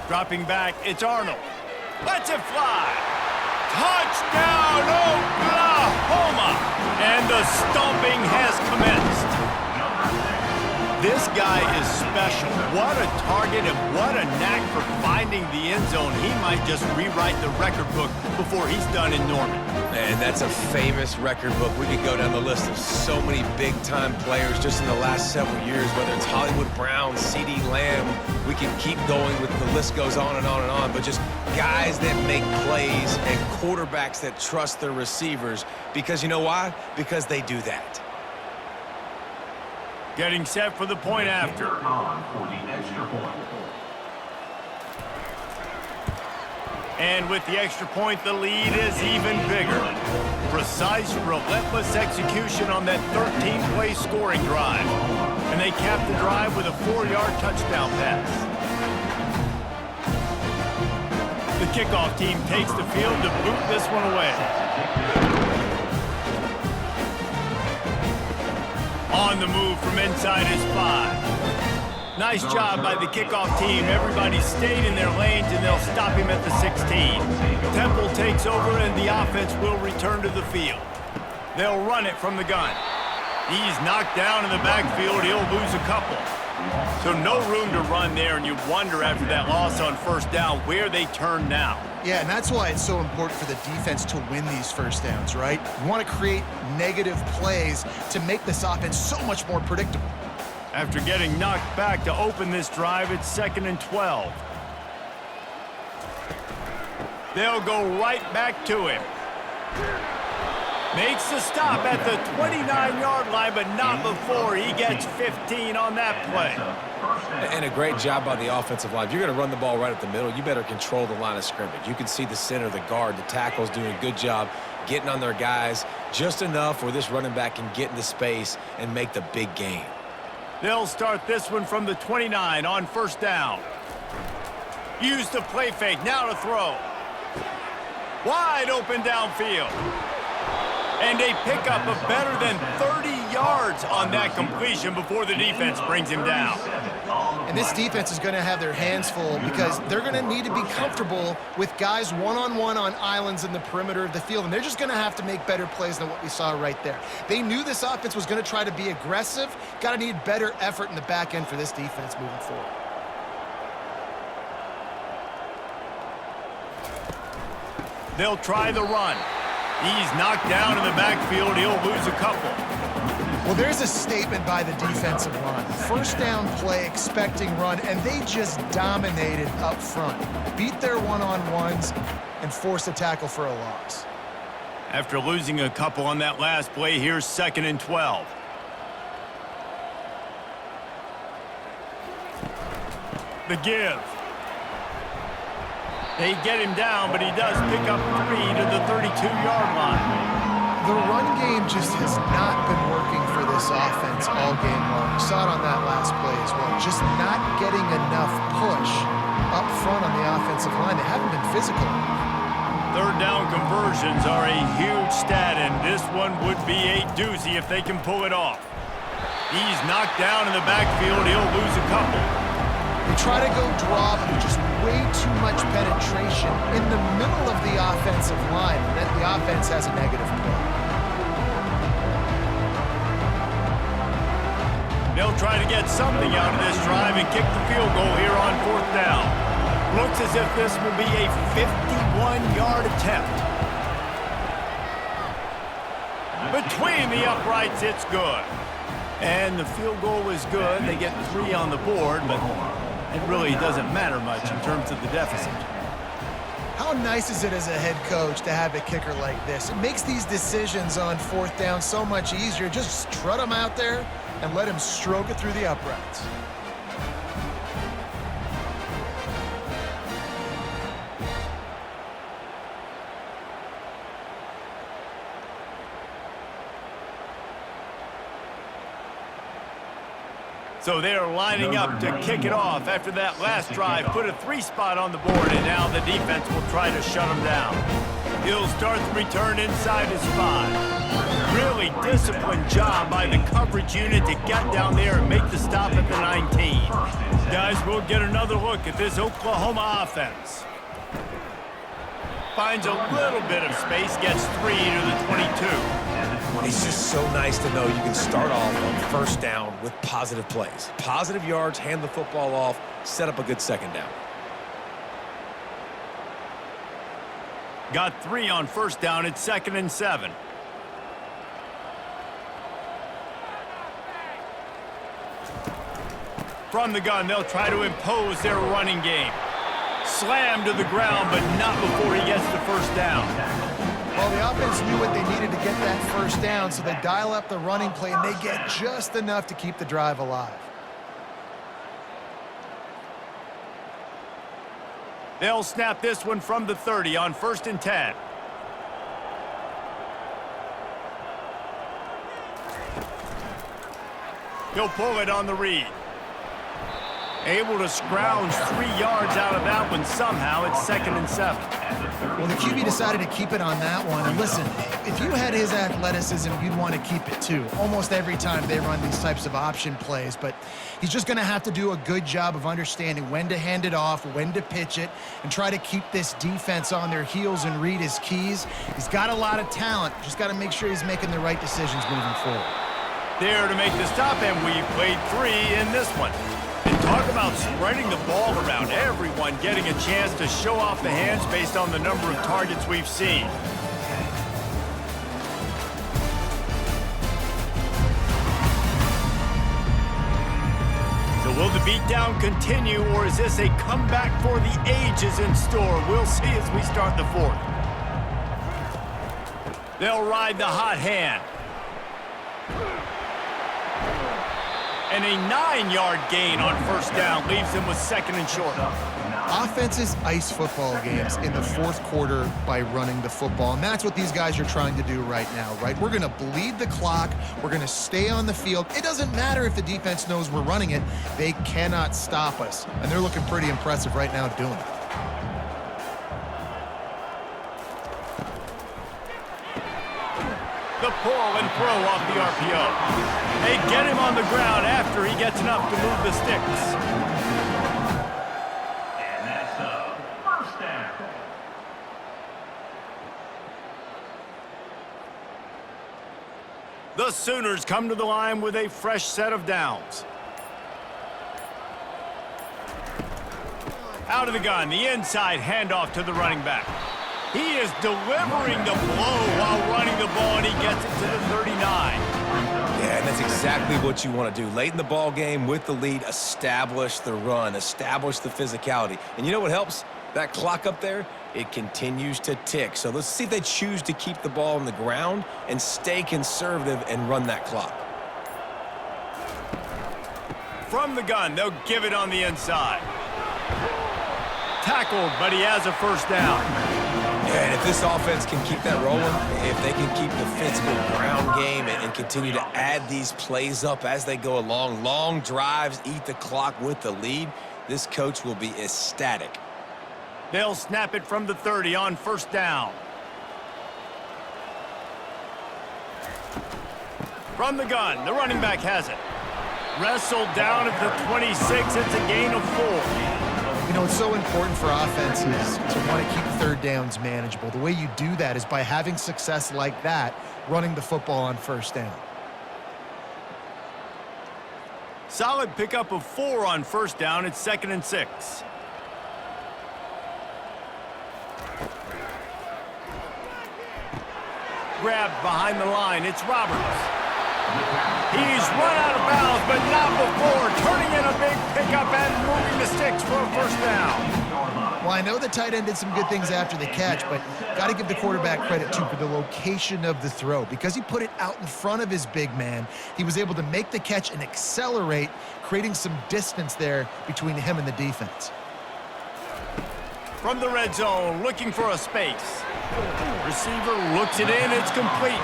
Dropping back, it's Arnold. Lets it fly. Touchdown, Oklahoma! And the stomping has commenced. This guy is special. What a target and what a knack for finding the end zone. He might just rewrite the record book before he's done in Norman. And that's a famous record book. We could go down the list of so many big-time players just in the last several years, whether it's Hollywood Brown, CeeDee Lamb. We can keep going with the list goes on and on and on, but just guys that make plays and quarterbacks that trust their receivers. Because you know why? Because they do that. Getting set for the point after. And with the extra point, the lead is even bigger. Precise, relentless execution on that 13-play scoring drive. And they cap the drive with a 4-yard touchdown pass. The kickoff team takes the field to boot this one away. On the move from inside his 5. Nice job by the kickoff team. Everybody stayed in their lanes, and they'll stop him at the 16. Temple takes over, and the offense will return to the field. They'll run it from the gun. He's knocked down in the backfield. He'll lose a couple. So no room to run there, and you wonder after that loss on 1st down where they turn now. Yeah, and that's why it's so important for the defense to win these 1st downs, right? You want to create negative plays to make this offense so much more predictable. After getting knocked back to open this drive, it's 2nd and 12. They'll go right back to him. Makes the stop at the 29-yard line, but not before he gets 15 on that play. And a great job by the offensive line. If you're going to run the ball right at the middle, you better control the line of scrimmage. You can see the center, the guard, the tackles doing a good job getting on their guys just enough where this running back can get into space and make the big game. They'll start this one from the 29 on 1st down. Use the play fake, now to throw. Wide open downfield. And they pick up a better than 30 yards on that completion before the defense brings him down. And this defense is going to have their hands full because they're going to need to be comfortable with guys one-on-one on islands in the perimeter of the field, and they're just going to have to make better plays than what we saw right there. They knew this offense was going to try to be aggressive. Got to need better effort in the back end for this defense moving forward. They'll try the run. He's knocked down in the backfield. He'll lose a couple. Well, there's a statement by the defensive line. First down play, expecting run, and they just dominated up front. Beat their one-on-ones and forced a tackle for a loss. After losing a couple on that last play, here's 2nd and 12. The give. They get him down, but he does pick up 3 to the 32-yard line. The run game just has not been working for this offense all game long. You saw it on that last play as well. Just not getting enough push up front on the offensive line. They haven't been physical enough. Third down conversions are a huge stat, and this one would be a doozy if they can pull it off. He's knocked down in the backfield. He'll lose a couple. They try to go draw, but there's just way too much penetration in the middle of the offensive line, and then the offense has a negative play. They'll try to get something out of this drive and kick the field goal here on 4th down. Looks as if this will be a 51-yard attempt. Between the uprights, it's good. And the field goal is good. They get 3 on the board, but it really doesn't matter much in terms of the deficit. How nice is it as a head coach to have a kicker like this? It makes these decisions on 4th down so much easier. Just strut him out there and let him stroke it through the uprights. So they are lining up to kick it off after that last drive. Put a 3 spot on the board, and now the defense will try to shut them down. He'll start the return inside his 5. Really disciplined job by the coverage unit to get down there and make the stop at the 19. Guys, we'll get another look at this Oklahoma offense. Finds a little bit of space, gets 3 to the 22. It's just so nice to know you can start off on 1st down with positive plays. Positive yards, hand the football off, set up a good 2nd down. Got 3 on 1st down. It's 2nd and 7. From the gun, they'll try to impose their running game. Slammed to the ground, but not before he gets the 1st down. Well, the offense knew what they needed to get that 1st down, so they dial up the running play, and they get just enough to keep the drive alive. They'll snap this one from the 30 on 1st and 10. He'll pull it on the read. Able to scrounge 3 yards out of that one somehow. It's 2nd and 7. Well, the QB decided to keep it on that one. And listen, if you had his athleticism, you'd want to keep it too. Almost every time they run these types of option plays. But he's just going to have to do a good job of understanding when to hand it off, when to pitch it, and try to keep this defense on their heels and read his keys. He's got a lot of talent. Just got to make sure he's making the right decisions moving forward. There to make the stop, and we've played 3 in this one. And talk about spreading the ball around. Everyone getting a chance to show off the hands based on the number of targets we've seen. So will the beatdown continue, or is this a comeback for the ages in store? We'll see as we start the 4th. They'll ride the hot hand. And a 9-yard gain on 1st down leaves him with 2nd and short. Offenses ice football games in the 4th quarter by running the football, and that's what these guys are trying to do right now, right? We're going to bleed the clock. We're going to stay on the field. It doesn't matter if the defense knows we're running it. They cannot stop us, and they're looking pretty impressive right now doing it. The pull and throw off the RPO. They get him on the ground after he gets enough to move the sticks. And that's a 1st down. The Sooners come to the line with a fresh set of downs. Out of the gun, the inside handoff to the running back. He is delivering the blow while running the ball, and he gets it to the 39. Yeah, and that's exactly what you want to do. Late in the ball game with the lead, establish the run, establish the physicality. And you know what helps? That clock up there, it continues to tick. So let's see if they choose to keep the ball on the ground and stay conservative and run that clock. From the gun, they'll give it on the inside. Tackled, but he has a first down. Yeah, and if this offense can keep that rolling, if they can keep the physical ground game and continue to add these plays up as they go along, long drives, eat the clock with the lead, this coach will be ecstatic. They'll snap it from the 30 on first down. From the gun, the running back has it. Wrestled down at the 26, it's a gain of 4. You know, it's so important for offenses to want to keep third downs manageable. The way you do that is by having success like that, running the football on first down. Solid pickup of 4 on first down. It's 2nd and 6. Grabbed behind the line. It's Roberts. He's run out of bounds, but not before turning in a big pickup and moving the sticks for a first down. Well, I know the tight end did some good things after the catch, but got to give the quarterback credit, too, for the location of the throw. Because he put it out in front of his big man, he was able to make the catch and accelerate, creating some distance there between him and the defense. From the red zone, looking for a space. Receiver looks it in, it's complete.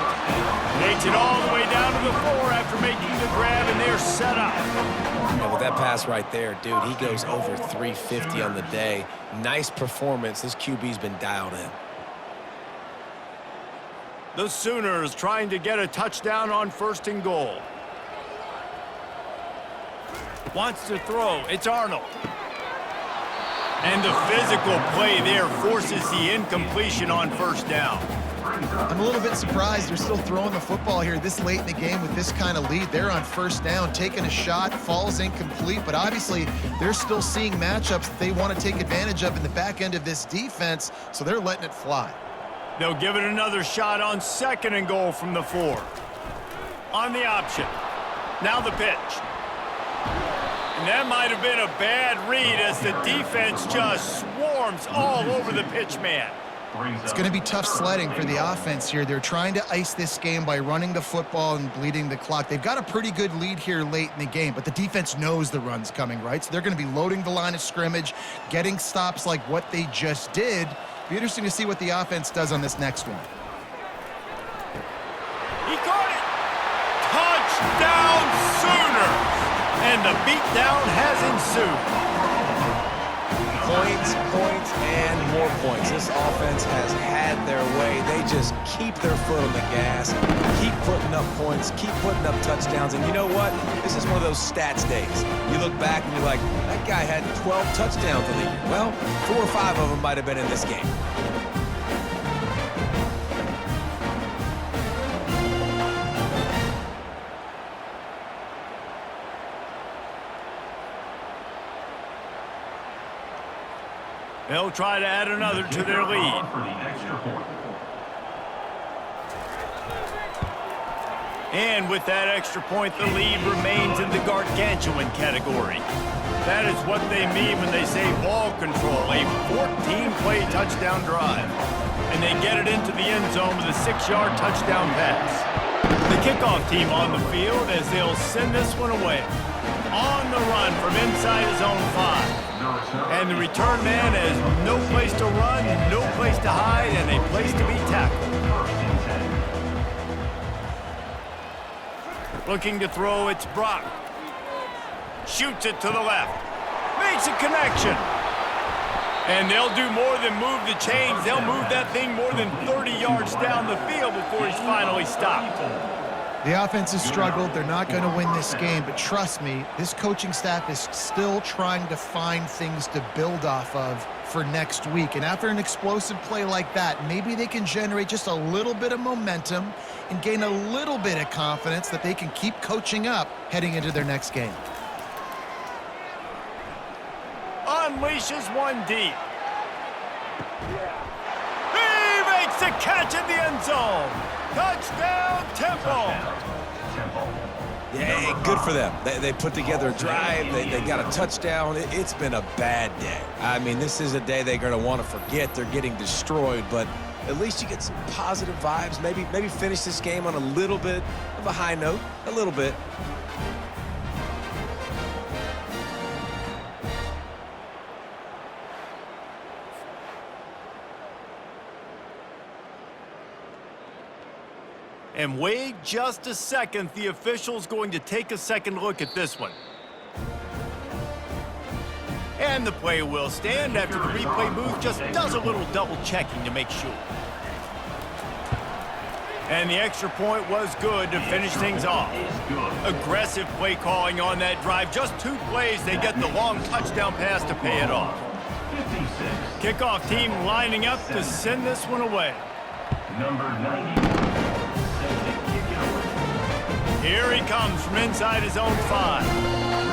Makes it all the way down to the 4 after making the grab, and they're set up. And with that pass right there, dude, he goes over 350 on the day. Nice performance. This QB's been dialed in. The Sooners trying to get a touchdown on 1st and goal. Wants to throw. It's Arnold. And the physical play there forces the incompletion on first down. I'm a little bit surprised they're still throwing the football here this late in the game with this kind of lead. They're on first down, taking a shot, falls incomplete, but obviously they're still seeing matchups that they want to take advantage of in the back end of this defense, so they're letting it fly. They'll give it another shot on 2nd and goal from the 4. On the option. Now the pitch. And that might have been a bad read as the defense just swarms all over the pitch man. It's going to be tough sledding for the offense here. They're trying to ice this game by running the football and bleeding the clock. They've got a pretty good lead here late in the game, but the defense knows the run's coming, right? So they're going to be loading the line of scrimmage, getting stops like what they just did. Be interesting to see what the offense does on this next one. He caught it! Touchdown Sooners! And the beatdown has ensued. Points, points, and more points. This offense has had their way. They just keep their foot on the gas, keep putting up points, keep putting up touchdowns. And you know what? This is one of those stats days. You look back and you're like, that guy had 12 touchdowns in the year. Well, 4 or 5 of them might have been in this game. They'll try to add another to their lead. And with that extra point, the lead remains in the gargantuan category. That is what they mean when they say ball control, a 14-play touchdown drive. And they get it into the end zone with a 6-yard touchdown pass. The kickoff team on the field as they'll send this one away. On the run from inside his own 5. And the return man has no place to run, no place to hide, and a place to be tackled. Looking to throw, it's Brock. Shoots it to the left. Makes a connection. And they'll do more than move the chains. They'll move that thing more than 30 yards down the field before he's finally stopped. The offense has struggled. They're not going to win this game, but trust me, this coaching staff is still trying to find things to build off of for next week. And after an explosive play like that, maybe they can generate just a little bit of momentum and gain a little bit of confidence that they can keep coaching up heading into their next game. Unleashes one deep. He makes the catch in the end zone. Touchdown, Temple. Yeah, good for them. They put together a drive. They got a touchdown. It's been a bad day. I mean, this is a day they're going to want to forget. They're getting destroyed, but at least you get some positive vibes. Maybe finish this game on a little bit of a high note, a little bit. And wait just a second. The official's going to take a second look at this one. And the play will stand after the replay booth just does a little double checking to make sure. And the extra point was good to finish things off. Aggressive play calling on that drive. Just 2 plays, they get the long touchdown pass to pay it off. Kickoff team lining up to send this one away. Number 91. Here he comes from inside his own 5.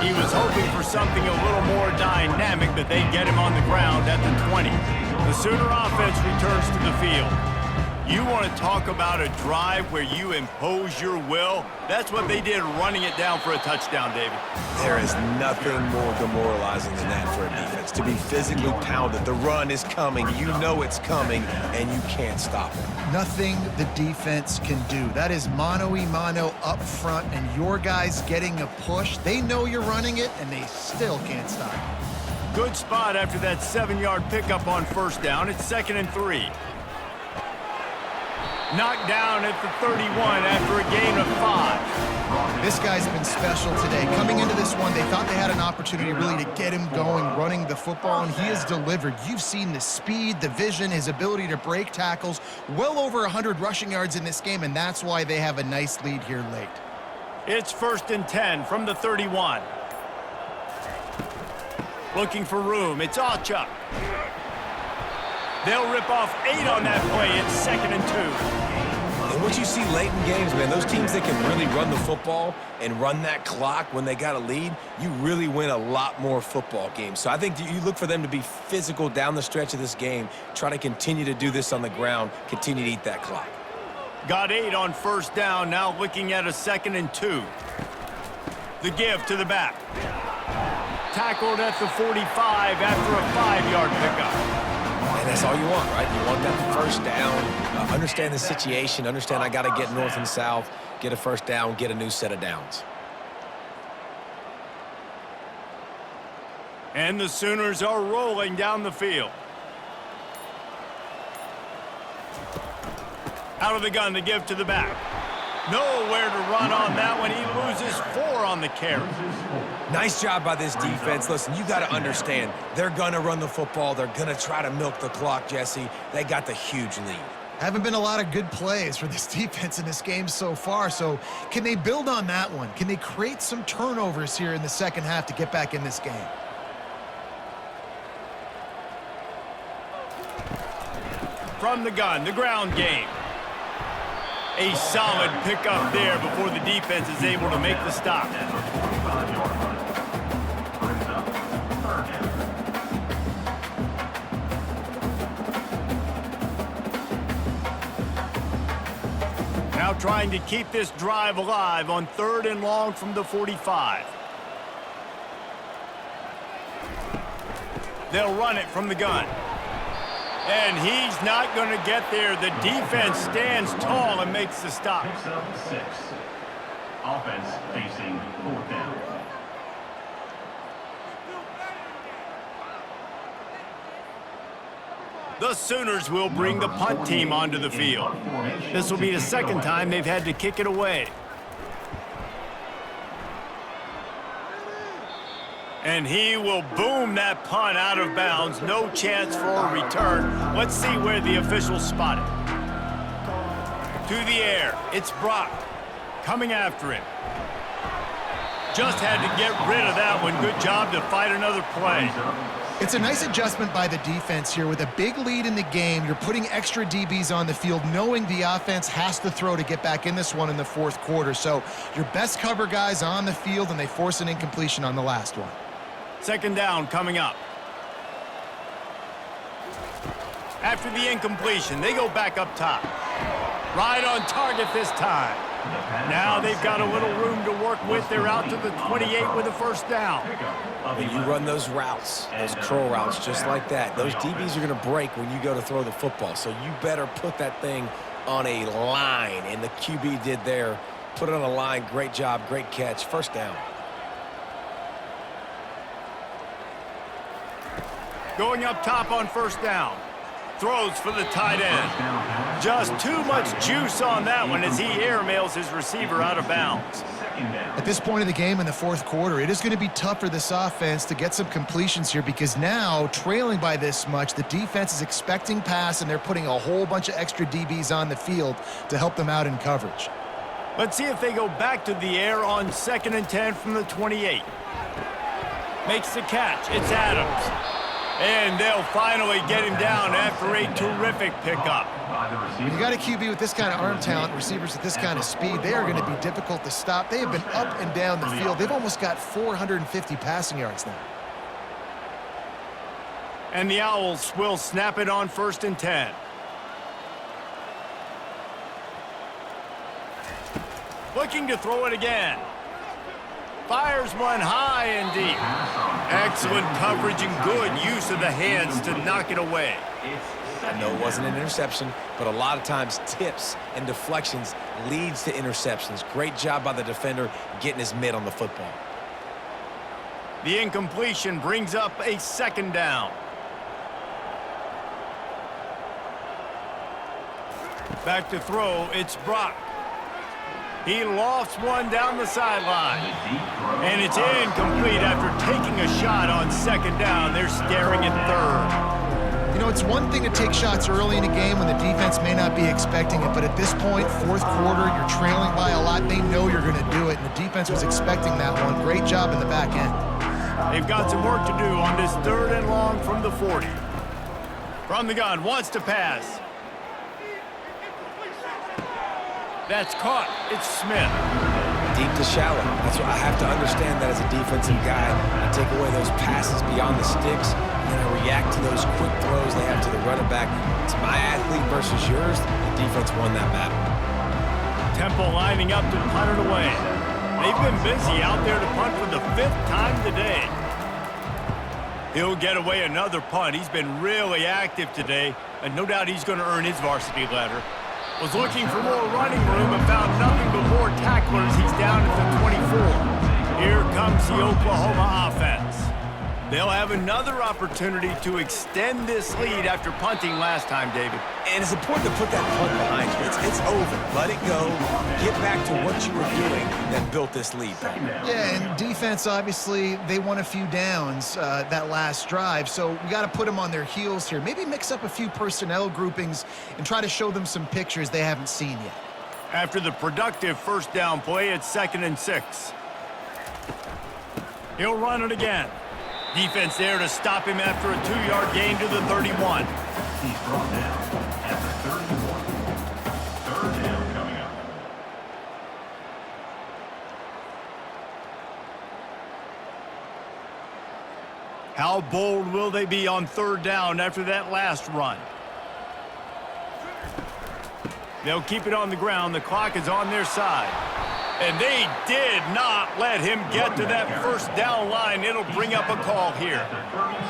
He was hoping for something a little more dynamic, but they get him on the ground at the 20. The Sooner offense returns to the field. You want to talk about a drive where you impose your will? That's what they did, running it down for a touchdown, David. There is nothing more demoralizing than that for a defense, to be physically pounded. The run is coming. You know it's coming, and you can't stop it. Nothing the defense can do. That is mano-a-mano up front, and your guys getting a push. They know you're running it, and they still can't stop it. Good spot after that 7-yard pickup on first down. It's 2nd and 3. Knocked down at the 31 after a gain of 5. This guy's been special today. Coming into this one, they thought they had an opportunity really to get him going, running the football, and he has delivered. You've seen the speed, the vision, his ability to break tackles. Well over 100 rushing yards in this game, and that's why they have a nice lead here late. It's 1st and 10 from the 31. Looking for room. It's Achuk. They'll rip off 8 on that play. It's 2nd and 2. And what you see late in games, man, those teams that can really run the football and run that clock when they got a lead, you really win a lot more football games. So I think you look for them to be physical down the stretch of this game, try to continue to do this on the ground, continue to eat that clock. Got 8 on first down, now looking at a 2nd and 2. The give to the back. Tackled at the 45 after a 5-yard pickup. And that's all you want, right? You want that first down, understand the situation, understand I got to get north and south, get a first down, get a new set of downs. And the Sooners are rolling down the field. Out of the gun, the give to the back. Nowhere to run on that one. He loses 4 on the carry. Nice job by this defense. Listen, you got to understand, they're going to run the football. They're going to try to milk the clock, Jesse. They got the huge lead. Haven't been a lot of good plays for this defense in this game so far, so can they build on that one? Can they create some turnovers here in the second half to get back in this game? From the gun, the ground game. A solid pickup there before the defense is able to make the stop. Now trying to keep this drive alive on 3rd and long from the 45. They'll run it from the gun. And he's not going to get there. The defense stands tall and makes the stop. Picks up 6. Offense facing 4th down. The Sooners will bring the punt team onto the field. This will be the 2nd time they've had to kick it away. And he will boom that punt out of bounds. No chance for a return. Let's see where the officials spot it. To the air. It's Brock coming after him. Just had to get rid of that one. Good job to fight another play. It's a nice adjustment by the defense here. With a big lead in the game, you're putting extra DBs on the field, knowing the offense has to throw to get back in this one in the 4th quarter. So your best cover guys on the field, and they force an incompletion on the last one. 2nd down coming up. After the incompletion, they go back up top. Right on target this time. Now they've got a little room to work with. They're out to the 28 with a first down. When you run those routes, those curl routes just like that, those DBs are going to break when you go to throw the football. So you better put that thing on a line, and the QB did there. Put it on a line. Great job, great catch. First down. Going up top on first down. Throws for the tight end. Just too much juice on that one as he airmails his receiver out of bounds. At this point of the game in the fourth quarter, it is going to be tough for this offense to get some completions here because now, trailing by this much, the defense is expecting pass, and they're putting a whole bunch of extra DBs on the field to help them out in coverage. Let's see if they go back to the air on 2nd and 10 from the 28. Makes the catch. It's Adams. And they'll finally get him down after a terrific pickup. When you got a QB with this kind of arm talent, receivers with this kind of speed, they are going to be difficult to stop. They have been up and down the field. They've almost got 450 passing yards now. And the Owls will snap it on 1st and 10. Looking to throw it again. Fires one high and deep. Excellent coverage and good use of the hands to knock it away. I know it wasn't an interception, but a lot of times tips and deflections leads to interceptions. Great job by the defender getting his mitt on the football. The incompletion brings up a 2nd down. Back to throw, it's Brock. He lofts one down the sideline. And it's incomplete after taking a shot on 2nd down. They're staring at 3rd. You know, it's one thing to take shots early in a game when the defense may not be expecting it, but at this point, fourth quarter, you're trailing by a lot. They know you're going to do it, and the defense was expecting that one. Great job in the back end. They've got some work to do on this 3rd and long from the 40. From the gun, wants to pass. That's caught. It's Smith. Deep to shallow. That's what I have to understand that as a defensive guy. I take away those passes beyond the sticks, and then I react to those quick throws they have to the running back. It's my athlete versus yours. The defense won that battle. Temple lining up to punt it away. They've been busy out there to punt for the 5th time today. He'll get away another punt. He's been really active today, and no doubt he's going to earn his varsity letter. Was looking for more running room and found nothing but more tacklers. He's down at the 24. Here comes the Oklahoma offense. They'll have another opportunity to extend this lead after punting last time, David. And it's important to put that punt behind you. It's over. Let it go. Get back to what you were doing that built this lead. Yeah, and defense, obviously, they won a few downs that last drive, so we got to put them on their heels here. Maybe mix up a few personnel groupings and try to show them some pictures they haven't seen yet. After the productive 1st down play, it's 2nd and 6. He'll run it again. Defense there to stop him after a 2-yard gain to the 31. He's brought down at the 31. 3rd down coming up. How bold will they be on 3rd down after that last run? They'll keep it on the ground. The clock is on their side. And they did not let him get to that 1st down line. It'll bring up a call here.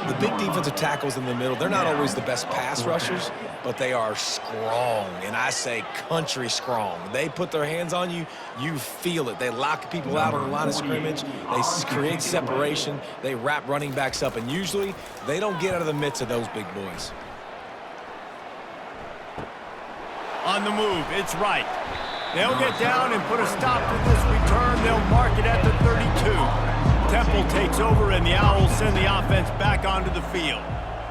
The big defensive tackles in the middle, they're not always the best pass rushers, but they are strong, and I say country strong. They put their hands on you, you feel it. They lock people out on the line of scrimmage. They create separation. They wrap running backs up, and usually they don't get out of the midst of those big boys. On the move, it's right. They'll get down and put a stop to this return. They'll mark it at the 32. Temple takes over, and the Owls send the offense back onto the field.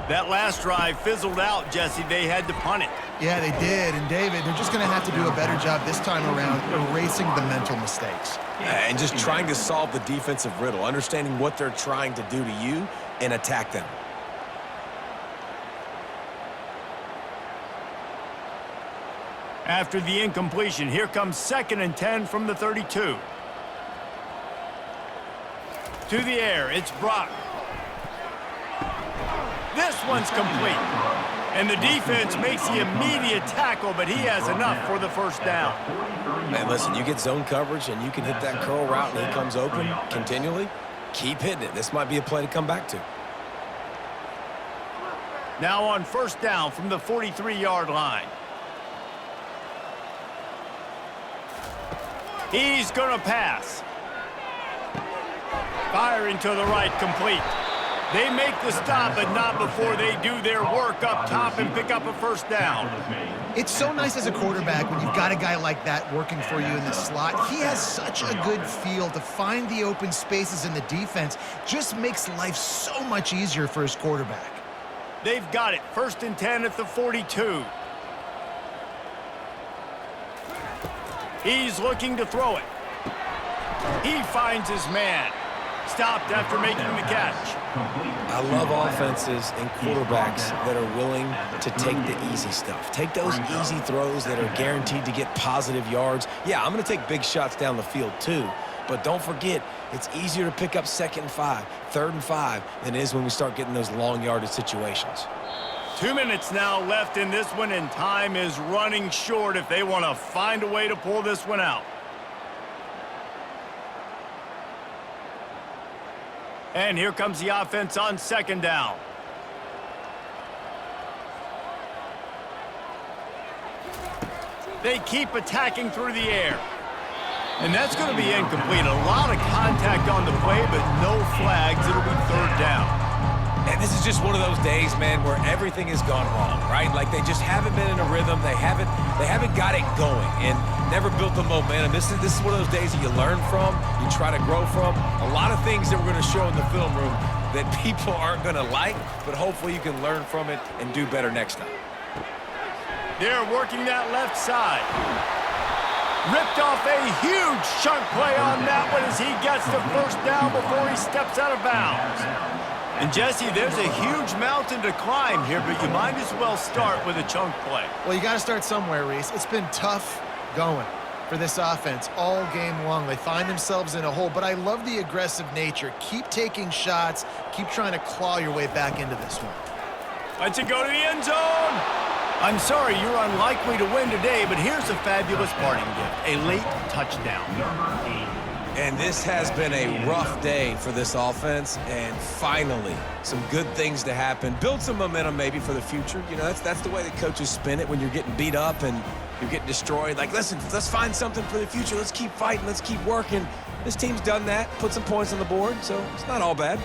That last drive fizzled out, Jesse. They had to punt it. Yeah, they did. And, David, they're just going to have to do a better job this time around erasing the mental mistakes. And just trying to solve the defensive riddle, understanding what they're trying to do to you and attack them. After the incompletion, here comes 2nd and 10 from the 32. To the air, it's Brock. This one's complete. And the defense makes the immediate tackle, but he has enough for the first down. Man, listen, you get zone coverage and you can hit that curl route and he comes open continually. Keep hitting it. This might be a play to come back to. Now on first down from the 43-yard line. He's going to pass. Firing to the right, complete. They make the stop, but not before they do their work up top and pick up a first down. It's so nice as a quarterback when you've got a guy like that working for you in the slot. He has such a good feel to find the open spaces in the defense. Just makes life so much easier for his quarterback. They've got it. 1st and 10 at the 42. He's looking to throw it. He finds his man. Stopped after making the catch. I love offenses and quarterbacks that are willing to take the easy stuff. Take those easy throws that are guaranteed to get positive yards. Yeah, I'm going to take big shots down the field too. But don't forget, it's easier to pick up 2nd and 5, 3rd and 5 than it is when we start getting those long yardage situations. 2 minutes now left in this one, and time is running short if they want to find a way to pull this one out. And here comes the offense on 2nd down. They keep attacking through the air. And that's going to be incomplete. A lot of contact on the play, but no flags. It'll be 3rd down. And this is just one of those days, man, where everything has gone wrong, right? Like they just haven't been in a rhythm. They haven't got it going and never built the momentum. This is one of those days that you learn from, you try to grow from. A lot of things that we're going to show in the film room that people aren't going to like, but hopefully you can learn from it and do better next time. They're working that left side. Ripped off a huge chunk play on that one as he gets the first down before he steps out of bounds. And Jesse, there's a huge mountain to climb here, but you might as well start with a chunk play. Well, you got to start somewhere, Reese. It's been tough going for this offense all game long. They find themselves in a hole, but I love the aggressive nature. Keep taking shots. Keep trying to claw your way back into this one. Let's it go to the end zone. I'm sorry, you're unlikely to win today, but here's a fabulous parting gift, a late touchdown. And this has been a rough day for this offense, and finally, some good things to happen. Build some momentum maybe for the future. You know, that's the way the coaches spin it when you're getting beat up and you're getting destroyed. Like, listen, let's find something for the future. Let's keep fighting. Let's keep working. This team's done that, put some points on the board, so it's not all bad.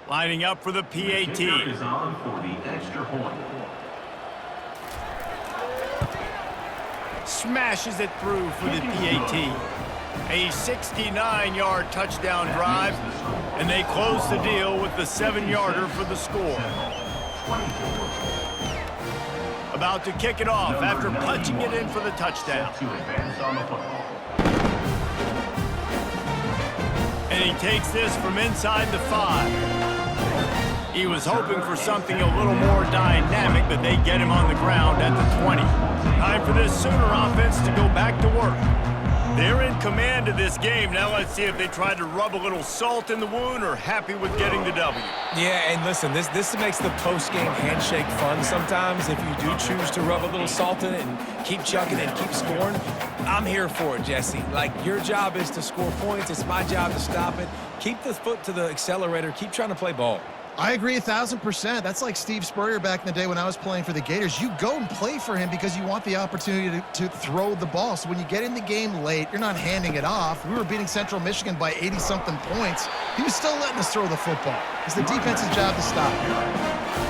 Lining up for the PAT. Is on for the extra point. Smashes it through for the PAT. A 69-yard touchdown drive, and they close the deal with the 7-yarder for the score. About to kick it off after punching it in for the touchdown. To advance on the football. And he takes this from inside the 5. He was hoping for something a little more dynamic, but they get him on the ground at the 20. Time for this Sooner offense to go back to work. They're in command of this game. Now let's see if they try to rub a little salt in the wound or happy with getting the W. Yeah, and listen, this makes the post-game handshake fun sometimes if you do choose to rub a little salt in it and keep chucking and keep scoring. I'm here for it, Jesse. Like, your job is to score points. It's my job to stop it. Keep the foot to the accelerator. Keep trying to play ball. I agree 1,000%. That's like Steve Spurrier back in the day when I was playing for the Gators. You go and play for him because you want the opportunity to throw the ball. So when you get in the game late, you're not handing it off. We were beating Central Michigan by 80-something points. He was still letting us throw the football. It's the defense's job to stop.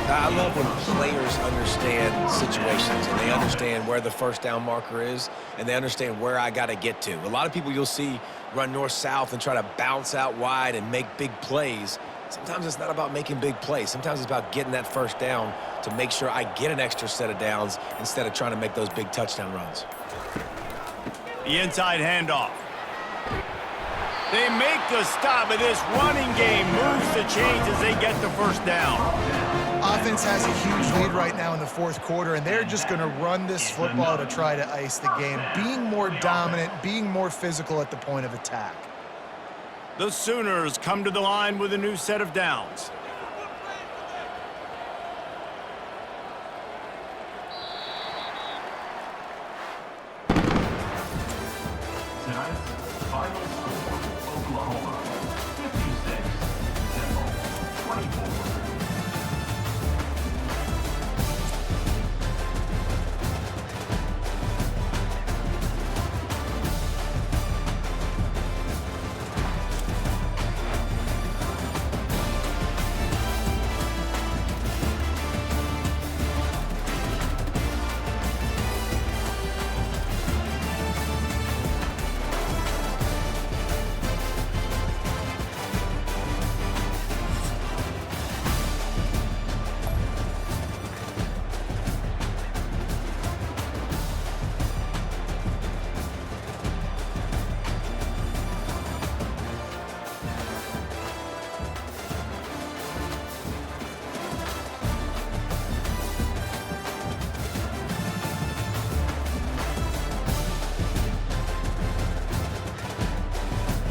I love when players understand situations and they understand where the first down marker is and they understand where I got to get to. A lot of people you'll see run north-south and try to bounce out wide and make big plays. Sometimes it's not about making big plays. Sometimes it's about getting that first down to make sure I get an extra set of downs instead of trying to make those big touchdown runs. The inside handoff. They make the stop, but this running game moves the chains as they get the first down. offense has a huge lead right now in the fourth quarter, and they're just going to run this football to try to ice the game, being more dominant, being more physical at the point of attack. The Sooners come to the line with a new set of downs.